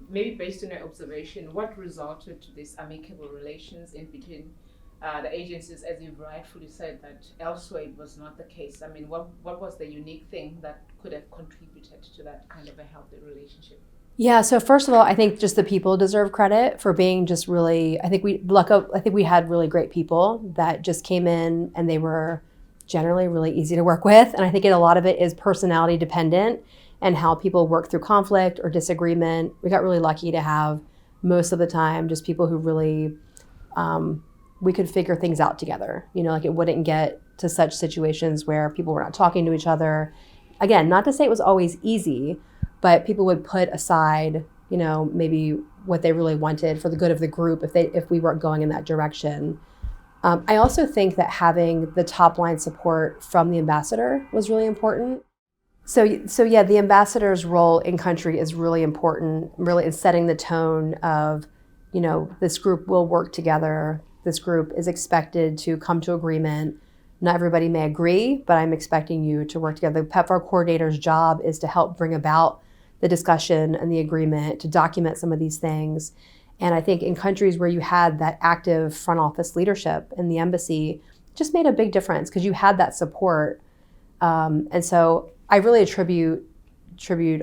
Speaker 3: maybe based on your observation, what resulted to this amicable relations in between the agencies, as you've rightfully said that elsewhere it was not the case? I mean, what was the unique thing that could have contributed to that kind of a healthy relationship?
Speaker 2: Yeah, so first of all, I think just the people deserve credit for being just really, I think we had really great people that just came in, and they were generally really easy to work with. And I think a lot of it is personality dependent and how people work through conflict or disagreement. We got really lucky to have most of the time just people who really, we could figure things out together. Like it wouldn't get to such situations where people were not talking to each other. Again, not to say it was always easy, but people would put aside, maybe what they really wanted for the good of the group if we weren't going in that direction. I also think that having the top line support from the ambassador was really important. So yeah, the ambassador's role in country is really important, really in setting the tone of, this group will work together. This group is expected to come to agreement. Not everybody may agree, but I'm expecting you to work together. The PEPFAR coordinator's job is to help bring about the discussion and the agreement, to document some of these things. And I think in countries where you had that active front office leadership in the embassy, just made a big difference because you had that support. And so I really attribute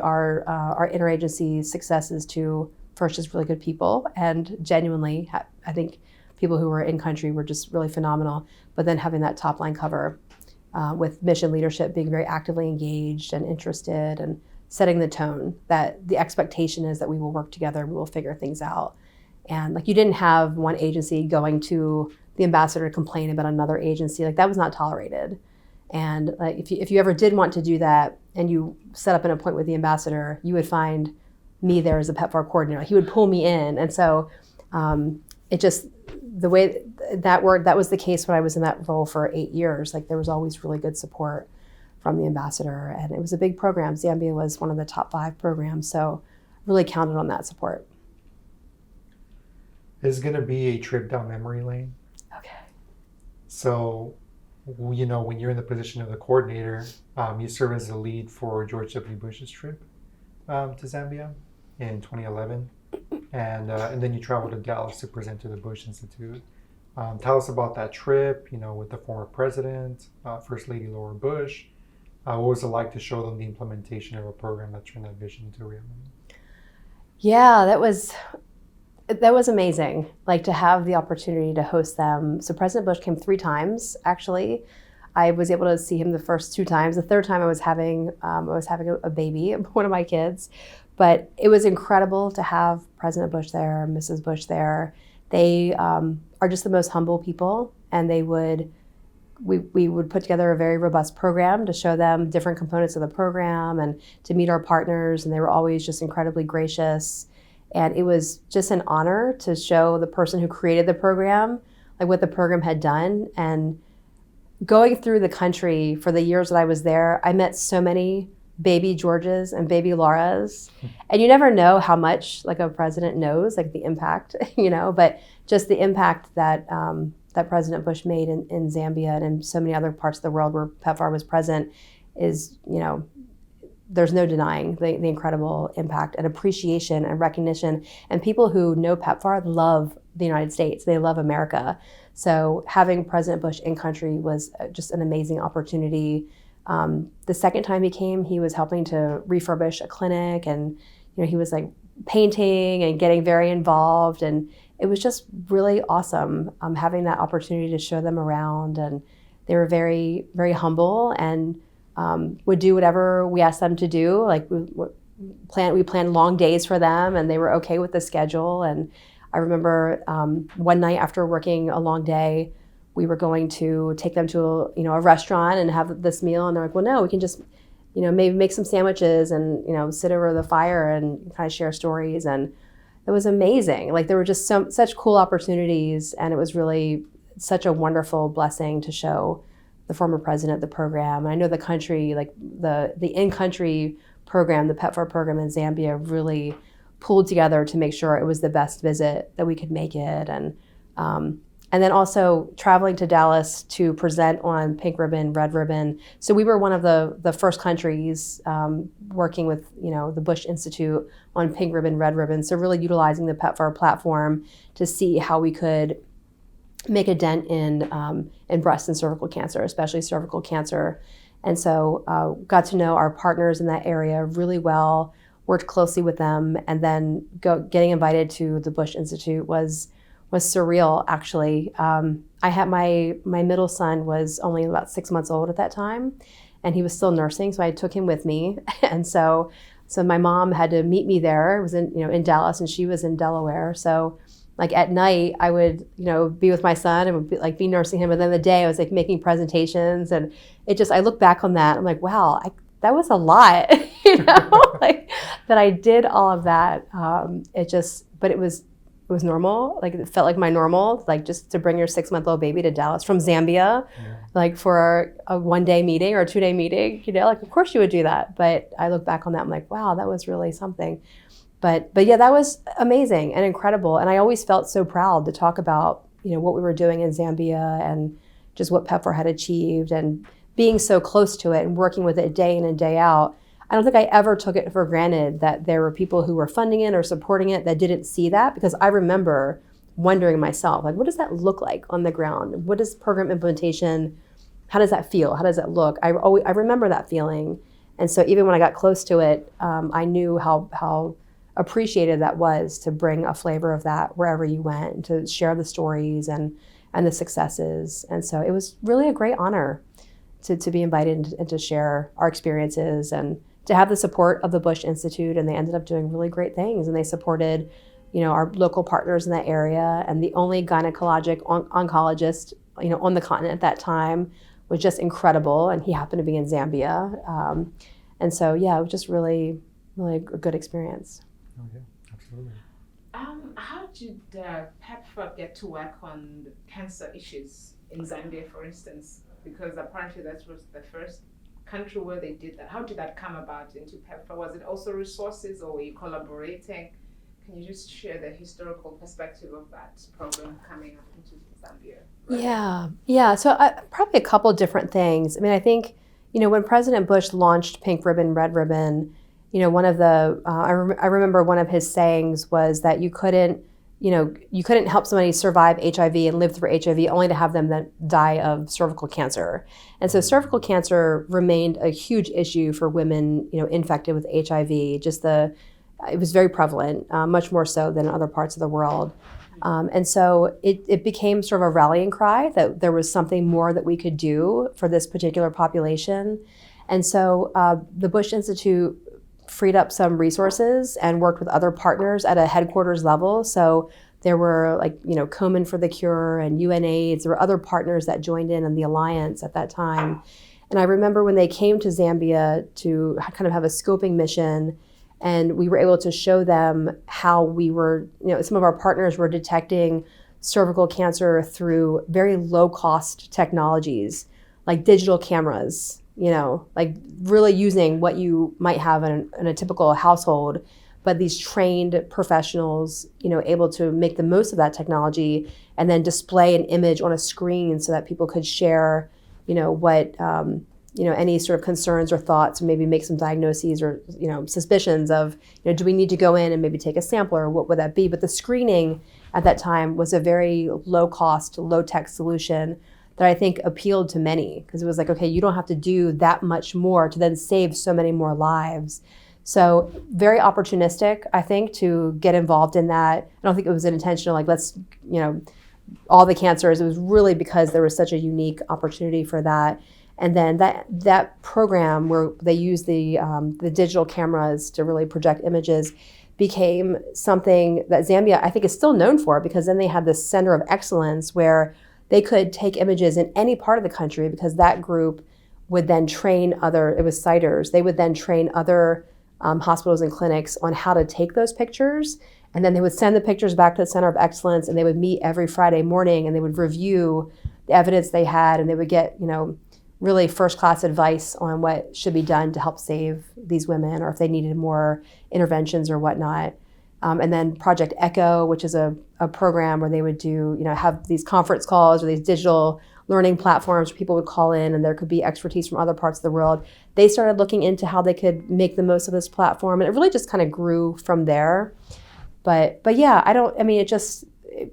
Speaker 2: our interagency successes to first just really good people, and genuinely, I think people who were in country were just really phenomenal. But then having that top line cover with mission leadership being very actively engaged and interested, and setting the tone that the expectation is that we will work together, we will figure things out. And like you didn't have one agency going to the ambassador to complain about another agency, like that was not tolerated. And like if you ever did want to do that and you set up an appointment with the ambassador, you would find me there as a PEPFAR coordinator. He would pull me in. And so it just, the way that worked, that was the case when I was in that role for 8 years. Like there was always really good support from the ambassador, and it was a big program. Zambia was one of the top 5 programs, so really counted on that support.
Speaker 1: This is going to be a trip down memory lane.
Speaker 2: Okay.
Speaker 1: So, when you're in the position of the coordinator, you serve as the lead for George W. Bush's trip to Zambia in 2011. And then you travel to Dallas to present to the Bush Institute. Tell us about that trip, with the former president, First Lady Laura Bush. What was it like to show them the implementation of a program that turned that vision into reality?
Speaker 2: Yeah, that was amazing. Like to have the opportunity to host them. So President Bush came 3 times, actually. I was able to see him the first 2 times. The third time I was having a baby, one of my kids. But it was incredible to have President Bush there, Mrs. Bush there. They are just the most humble people, and they would we would put together a very robust program to show them different components of the program and to meet our partners, and they were always just incredibly gracious. And it was just an honor to show the person who created the program, like what the program had done. And going through the country for the years that I was there, I met so many baby Georges and baby Lauras. And you never know how much like a president knows, like the impact, but just the impact that that President Bush made in Zambia and in so many other parts of the world where PEPFAR was present is, there's no denying the incredible impact and appreciation and recognition. And people who know PEPFAR love the United States. They love America. So having President Bush in country was just an amazing opportunity. The second time he came, he was helping to refurbish a clinic, and he was like painting and getting very involved, and it was just really awesome having that opportunity to show them around. And they were very, very humble and would do whatever we asked them to do. Like we planned long days for them, and they were okay with the schedule. And I remember one night after working a long day, we were going to take them to a restaurant and have this meal, and they're like, well, no, we can just maybe make some sandwiches and sit over the fire and kind of share stories. And it was amazing. Like there were just such cool opportunities, and it was really such a wonderful blessing to show the former president the program. And I know the country, like the in-country program, the PEPFAR program in Zambia, really pulled together to make sure it was the best visit that we could make it. And then also traveling to Dallas to present on Pink Ribbon, Red Ribbon. So we were one of the first countries working with the Bush Institute on Pink Ribbon, Red Ribbon. So really utilizing the PEPFAR platform to see how we could make a dent in breast and cervical cancer, especially cervical cancer. And so got to know our partners in that area really well, worked closely with them, and then getting invited to the Bush Institute was surreal, actually. I had my middle son was only about 6 months old at that time, and he was still nursing, so I took him with me. And so my mom had to meet me there. It was in Dallas, and she was in Delaware. So like at night, I would be with my son and would be nursing him, and then the day I was like making presentations, and I look back on that, I'm like, wow, that was a lot, like that I did all of that. But it was normal. Like it felt like my normal, like just to bring your 6-month-old baby to Dallas from Zambia, like for a 1-day meeting or a 2-day meeting, like of course you would do that. But I look back on that, I'm like, wow, that was really something. But yeah, that was amazing and incredible. And I always felt so proud to talk about, what we were doing in Zambia and just what PEPFAR had achieved, and being so close to it and working with it day in and day out. I don't think I ever took it for granted that there were people who were funding it or supporting it that didn't see that, because I remember wondering myself, like, what does that look like on the ground? What is program implementation? How does that feel? How does it look? I remember that feeling. And so even when I got close to it, I knew how appreciated that was to bring a flavor of that wherever you went, and to share the stories and the successes. And so it was really a great honor to be invited and to share our experiences and to have the support of the Bush Institute. And they ended up doing really great things, and they supported our local partners in that area. And the only gynecologic oncologist on the continent at that time was just incredible, and he happened to be in Zambia. And so yeah, it was just really, really a good experience.
Speaker 1: Oh yeah, absolutely.
Speaker 3: How did PEPFAR get to work on the cancer issues in Zambia, for instance? Because apparently that was the first country where they did that. How did that come about into PEPFAR? Was it also resources, or were you collaborating? Can you just share the historical perspective of that program coming up into Zambia?
Speaker 2: Yeah. So probably a couple different things. I mean, I think, when President Bush launched Pink Ribbon, Red Ribbon, one of the, I remember one of his sayings was that you couldn't help somebody survive HIV and live through HIV only to have them then die of cervical cancer. And so cervical cancer remained a huge issue for women, infected with HIV. It was very prevalent, much more so than in other parts of the world. And so it became sort of a rallying cry that there was something more that we could do for this particular population. And so the Bush Institute freed up some resources and worked with other partners at a headquarters level. So There were Komen for the Cure and UNAIDS. There were other partners that joined in the alliance at that time. And I remember when they came to Zambia to kind of have a scoping mission, and we were able to show them how we were, some of our partners were detecting cervical cancer through very low cost technologies like digital cameras, like really using what you might have in a typical household, but these trained professionals, able to make the most of that technology and then display an image on a screen so that people could share, what, any sort of concerns or thoughts, and maybe make some diagnoses or, suspicions of, do we need to go in and maybe take a sample, or what would that be? But the screening at that time was a very low cost, low tech solution that I think appealed to many, because it was like, okay, you don't have to do that much more to then save so many more lives. So very opportunistic, I think, to get involved in that. I don't think it was an intentional, like, let's, all the cancers. It was really because there was such a unique opportunity for that. And then that program where they use the digital cameras to really project images became something that Zambia, I think, is still known for, because then they had this center of excellence where they could take images in any part of the country, because that group would then train it was citers, they would then train other hospitals and clinics on how to take those pictures. And then they would send the pictures back to the Center of Excellence, and they would meet every Friday morning, and they would review the evidence they had, and they would get, really first-class advice on what should be done to help save these women, or if they needed more interventions or whatnot. And then Project Echo, which is a program where they would do, have these conference calls or these digital learning platforms where people would call in, and there could be expertise from other parts of the world. They started looking into how they could make the most of this platform, and it really just kind of grew from there. But yeah, it just,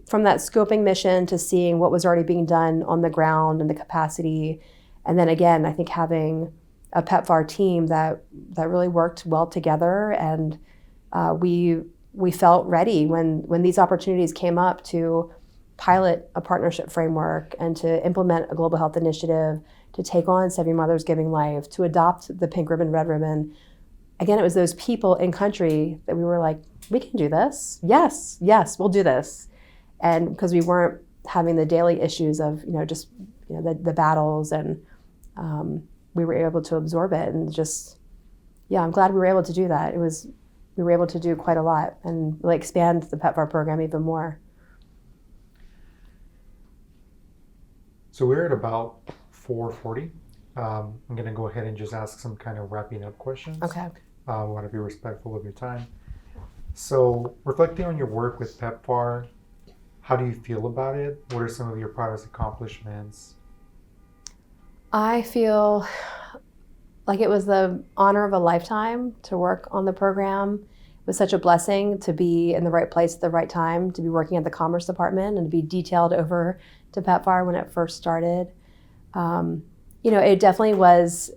Speaker 2: from that scoping mission to seeing what was already being done on the ground and the capacity. And then again, I think having a PEPFAR team that really worked well together, and we felt ready when these opportunities came up to pilot a partnership framework and to implement a global health initiative, to take on 70 Mothers Giving Life, to adopt the Pink Ribbon, Red Ribbon. Again, it was those people in country that we were like, we can do this. Yes, we'll do this. And because we weren't having the daily issues of, the battles, and we were able to absorb it, and just, I'm glad we were able to do that. We were able to do quite a lot and really expand the PEPFAR program even more.
Speaker 1: So we're at about 4:40. I'm going to go ahead and just ask some kind of wrapping up questions.
Speaker 2: Okay.
Speaker 1: I want to be respectful of your time. So reflecting on your work with PEPFAR, how do you feel about it? What are some of your proudest accomplishments?
Speaker 2: I feel like it was the honor of a lifetime to work on the program. It was such a blessing to be in the right place at the right time, to be working at the Commerce Department and to be detailed over to PEPFAR when it first started. It definitely was,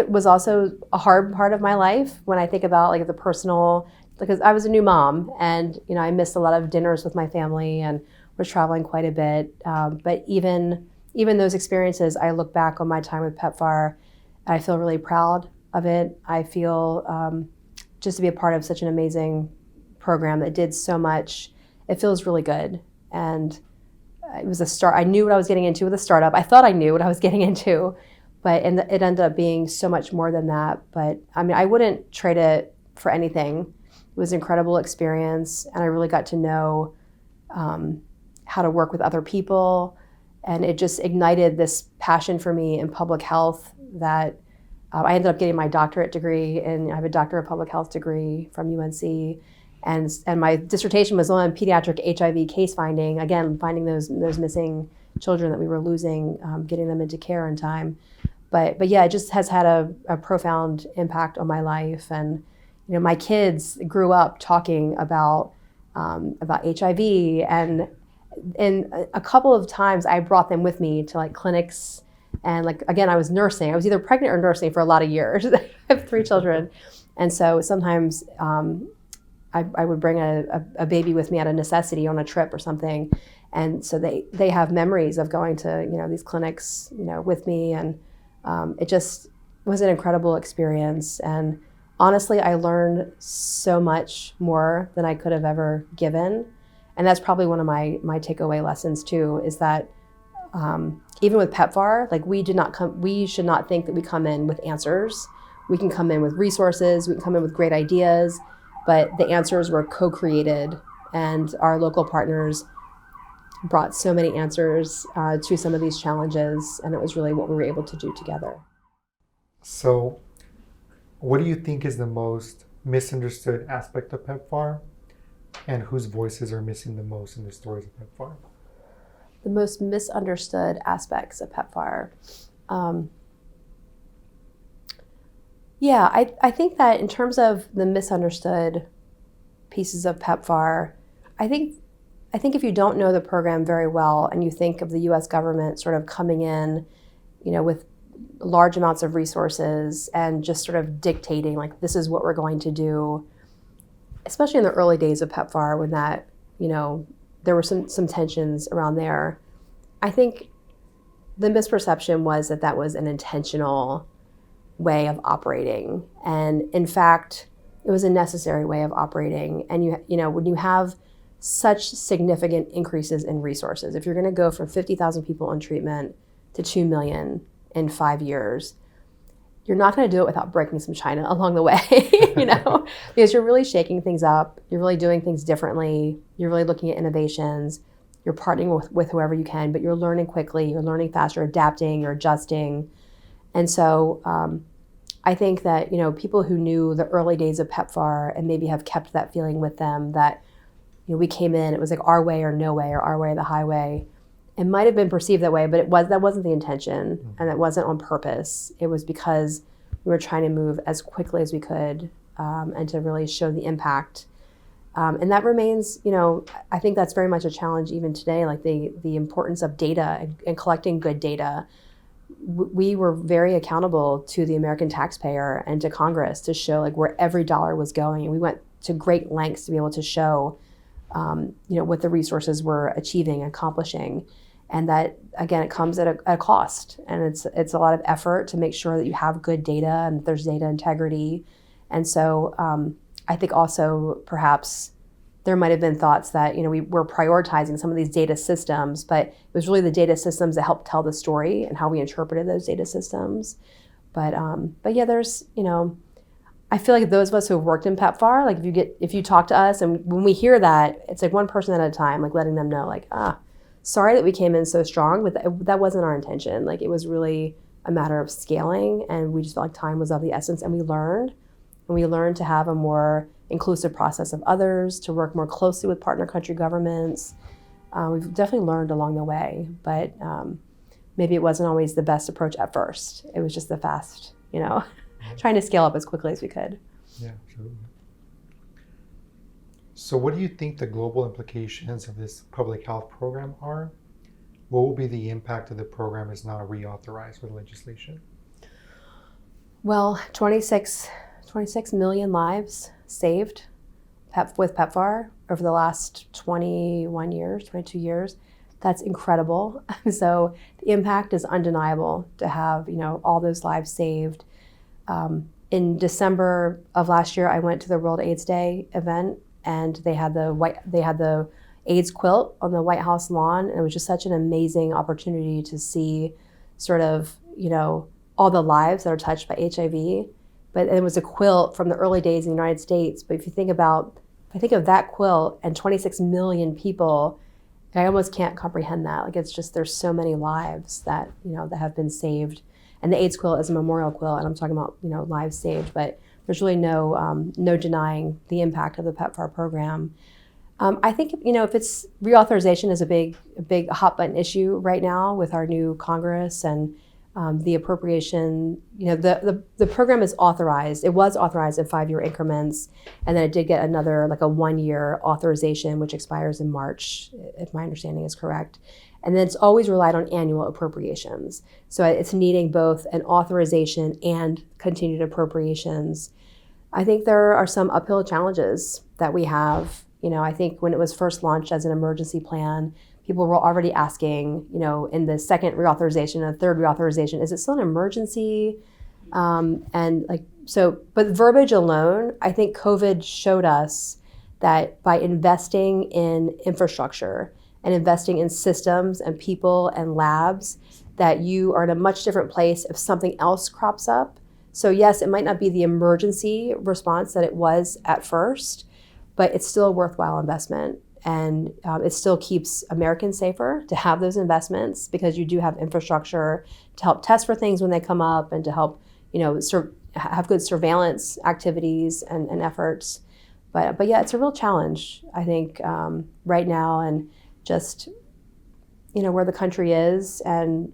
Speaker 2: was also a hard part of my life when I think about like the personal, because I was a new mom, and I missed a lot of dinners with my family and was traveling quite a bit. But even those experiences, I look back on my time with PEPFAR, and I feel really proud of it. I feel just to be a part of such an amazing program that did so much. It feels really good. And it was a start. I knew what I was getting into with a startup. I thought I knew what I was getting into, but it ended up being so much more than that. But I wouldn't trade it for anything. It was an incredible experience, and I really got to know how to work with other people. And it just ignited this passion for me in public health that I ended up getting my doctorate degree, and I have a doctor of public health degree from UNC. And my dissertation was on pediatric HIV case finding, again, finding those missing children that we were losing, getting them into care in time. But yeah, it just has had a profound impact on my life. And my kids grew up talking about HIV, and a couple of times I brought them with me to like clinics, and like again, I was nursing. I was either pregnant or nursing for a lot of years. I have 3 children, and so sometimes I would bring a baby with me out of necessity on a trip or something, and so they have memories of going to these clinics with me, and it just was an incredible experience. And honestly, I learned so much more than I could have ever given. And that's probably one of my takeaway lessons too, is that even with PEPFAR, like we should not think that we come in with answers. We can come in with resources, we can come in with great ideas, but the answers were co-created, and our local partners brought so many answers to some of these challenges, and it was really what we were able to do together.
Speaker 1: So, what do you think is the most misunderstood aspect of PEPFAR, and whose voices are missing the most in the stories of PEPFAR?
Speaker 2: The most misunderstood aspects of PEPFAR. I think that in terms of the misunderstood pieces of PEPFAR, I think if you don't know the program very well and you think of the U.S. government sort of coming in, with large amounts of resources and just sort of dictating, like, this is what we're going to do, especially in the early days of PEPFAR when that, there were some tensions around there. I think the misperception was that was an intentional way of operating. And in fact, it was a necessary way of operating. And when you have such significant increases in resources, if you're going to go from 50,000 people on treatment to 2 million in 5 years, you're not going to do it without breaking some china along the way, because you're really shaking things up. You're really doing things differently. You're really looking at innovations. You're partnering with whoever you can, but you're learning quickly. You're learning fast. You're adapting. You're adjusting. And so I think that, people who knew the early days of PEPFAR and maybe have kept that feeling with them that, we came in, it was like our way or no way, or our way or the highway. It might have been perceived that way, but that wasn't the intention, and it wasn't on purpose. It was because we were trying to move as quickly as we could and to really show the impact. And that remains, I think that's very much a challenge even today, like the importance of data and collecting good data. We were very accountable to the American taxpayer and to Congress to show like where every dollar was going. And we went to great lengths to be able to show what the resources were achieving, accomplishing. And that, again, it comes at a cost. And it's a lot of effort to make sure that you have good data and that there's data integrity. And so I think also perhaps there might have been thoughts that, we were prioritizing some of these data systems, but it was really the data systems that helped tell the story and how we interpreted those data systems. But yeah, there's, I feel like those of us who have worked in PEPFAR, like if you talk to us and when we hear that, it's like one person at a time, like letting them know, like, sorry that we came in so strong, but that wasn't our intention. Like, it was really a matter of scaling, and we just felt like time was of the essence, and we learned to have a more inclusive process of others, to work more closely with partner country governments. We've definitely learned along the way, but maybe it wasn't always the best approach at first. It was just the fast, trying to scale up as quickly as we could.
Speaker 1: Yeah, absolutely. So what do you think the global implications of this public health program are? What will be the impact of the program is now reauthorized with legislation?
Speaker 2: Well, 26 million lives saved with PEPFAR over the last 22 years. That's incredible. So the impact is undeniable to have, all those lives saved. In December of last year, I went to the World AIDS Day event, and they had the AIDS quilt on the White House lawn, and it was just such an amazing opportunity to see sort of, all the lives that are touched by HIV. But it was a quilt from the early days in the United States. But if I think of that quilt and 26 million people, I almost can't comprehend that. Like, it's just, there's so many lives that, that have been saved. And the AIDS quilt is a memorial quilt, and I'm talking about, lives saved, but there's really no denying the impact of the PEPFAR program. I think, if it's reauthorization is a big hot button issue right now with our new Congress and the appropriation, the program is authorized. It was authorized in 5-year increments, and then it did get another, like a 1-year authorization, which expires in March, if my understanding is correct. And then it's always relied on annual appropriations. So it's needing both an authorization and continued appropriations. I think there are some uphill challenges that we have. I think when it was first launched as an emergency plan, people were already asking, in the second reauthorization and third reauthorization, is it still an emergency? But verbiage alone, I think COVID showed us that by investing in infrastructure and investing in systems and people and labs, that you are in a much different place if something else crops up. So yes, it might not be the emergency response that it was at first, but it's still a worthwhile investment. And it still keeps Americans safer to have those investments because you do have infrastructure to help test for things when they come up and to help, have good surveillance activities and efforts. But yeah, it's a real challenge, I think, right now, and just, where the country is and,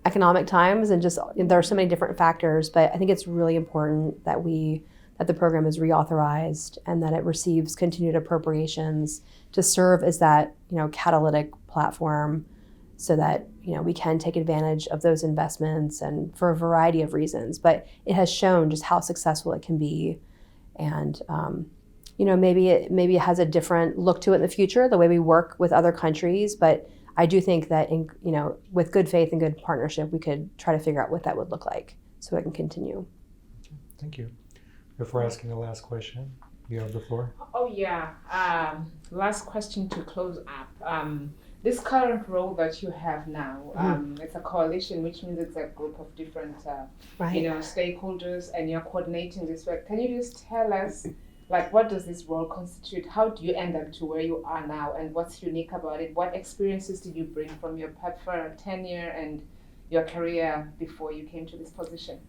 Speaker 2: economic times, and just there are so many different factors. But I think it's really important that the program is reauthorized and that it receives continued appropriations to serve as that, catalytic platform so that, we can take advantage of those investments and for a variety of reasons. But it has shown just how successful it can be. And, maybe it has a different look to it in the future, the way we work with other countries. But I do think that, with good faith and good partnership, we could try to figure out what that would look like so it can continue.
Speaker 1: Thank you. Before asking the last question, you have the floor.
Speaker 3: Oh, yeah. Last question to close up. This current role that you have now, it's a coalition, which means it's a group of different, stakeholders, and you're coordinating this work. Can you just tell us, what does this role constitute? How do you end up to where you are now, and what's unique about it? What experiences did you bring from your PEPFAR tenure and your career before you came to this position?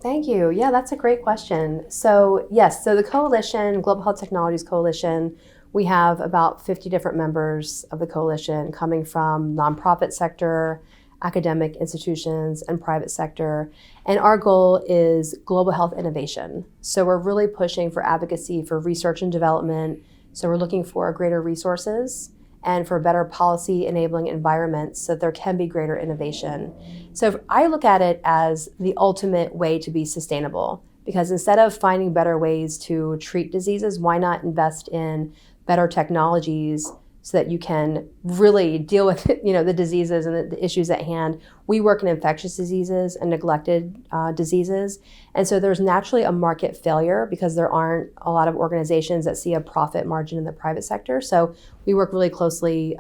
Speaker 2: Thank you. Yeah, that's a great question. So yes, so the coalition, Global Health Technologies Coalition, we have about 50 different members of the coalition coming from nonprofit sector, academic institutions, and private sector. And our goal is global health innovation. So we're really pushing for advocacy for research and development. So we're looking for greater resources and for better policy enabling environments so that there can be greater innovation. So I look at it as the ultimate way to be sustainable, because instead of finding better ways to treat diseases, why not invest in better technologies so that you can really deal with the diseases and the issues at hand. We work in infectious diseases and neglected diseases. And so there's naturally a market failure because there aren't a lot of organizations that see a profit margin in the private sector. So we work really closely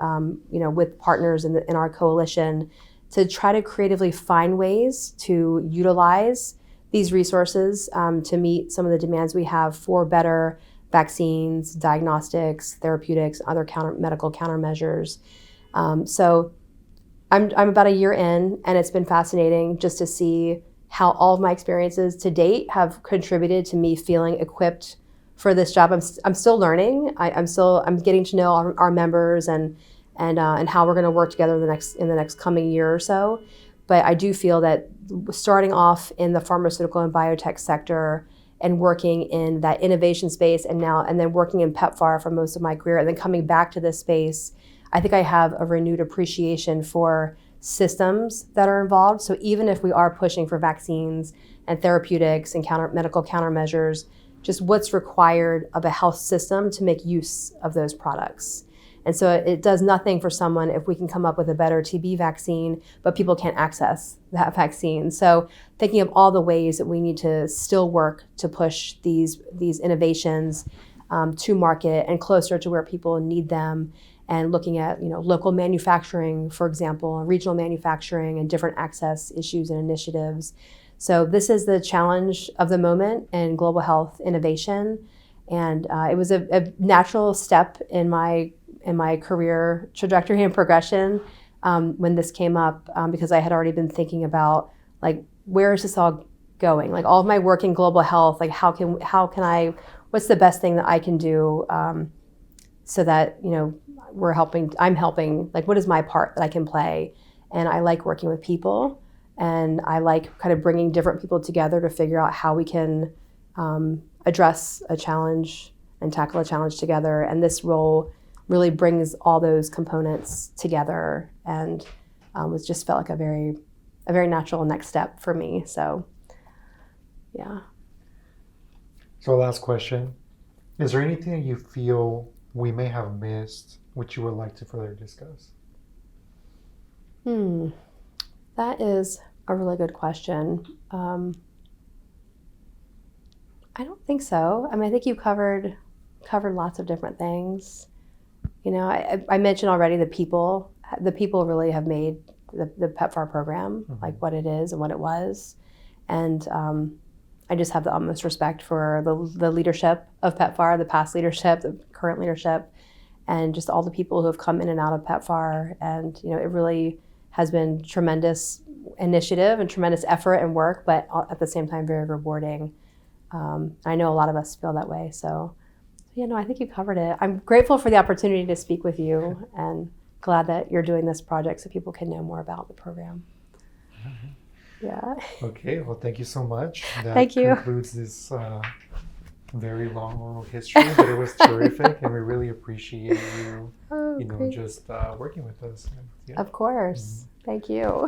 Speaker 2: with partners in our coalition to try to creatively find ways to utilize these resources to meet some of the demands we have for better vaccines, diagnostics, therapeutics, other medical countermeasures. So I'm about a year in, and it's been fascinating just to see how all of my experiences to date have contributed to me feeling equipped for this job. I'm still learning. I'm getting to know our members and how we're going to work together in the next coming year or so. But I do feel that starting off in the pharmaceutical and biotech sector and working in that innovation space and then working in PEPFAR for most of my career and then coming back to this space, I think I have a renewed appreciation for systems that are involved. So even if we are pushing for vaccines and therapeutics and medical countermeasures, just what's required of a health system to make use of those products. And so it does nothing for someone if we can come up with a better TB vaccine, but people can't access that vaccine. So thinking of all the ways that we need to still work to push these innovations to market and closer to where people need them, and looking at local manufacturing, for example, regional manufacturing and different access issues and initiatives. So this is the challenge of the moment in global health innovation. And it was a natural step in my career trajectory and progression when this came up, because I had already been thinking about where is this all going? All of my work in global health, how can I, what's the best thing that I can do so that I'm helping, what is my part that I can play? And I like working with people, and I like kind of bringing different people together to figure out how we can address a challenge and tackle a challenge together. And this role really brings all those components together, and was just felt like a very natural next step for me. So, yeah.
Speaker 1: So last question, is there anything that you feel we may have missed which you would like to further discuss?
Speaker 2: That is a really good question. I don't think so. I think you covered covered lots of different things. You know, I mentioned already the people. The people really have made the PEPFAR program like what it is and what it was. And I just have the utmost respect for the leadership of PEPFAR, the past leadership, the current leadership, and just all the people who have come in and out of PEPFAR. And, you know, it really has been tremendous initiative and tremendous effort and work, but at the same time, very rewarding. I know a lot of us feel that way. So, you know, I think you covered it. I'm grateful for the opportunity to speak with you and glad that you're doing this project so people can know more about the program. Yeah.
Speaker 1: Okay, well, thank you so much. That
Speaker 2: Thank you.
Speaker 1: concludes this very long oral history, but it was terrific, and we really appreciate you,
Speaker 2: Oh,
Speaker 1: you know,
Speaker 2: great.
Speaker 1: just working with us. Yeah.
Speaker 2: Of course. Thank you.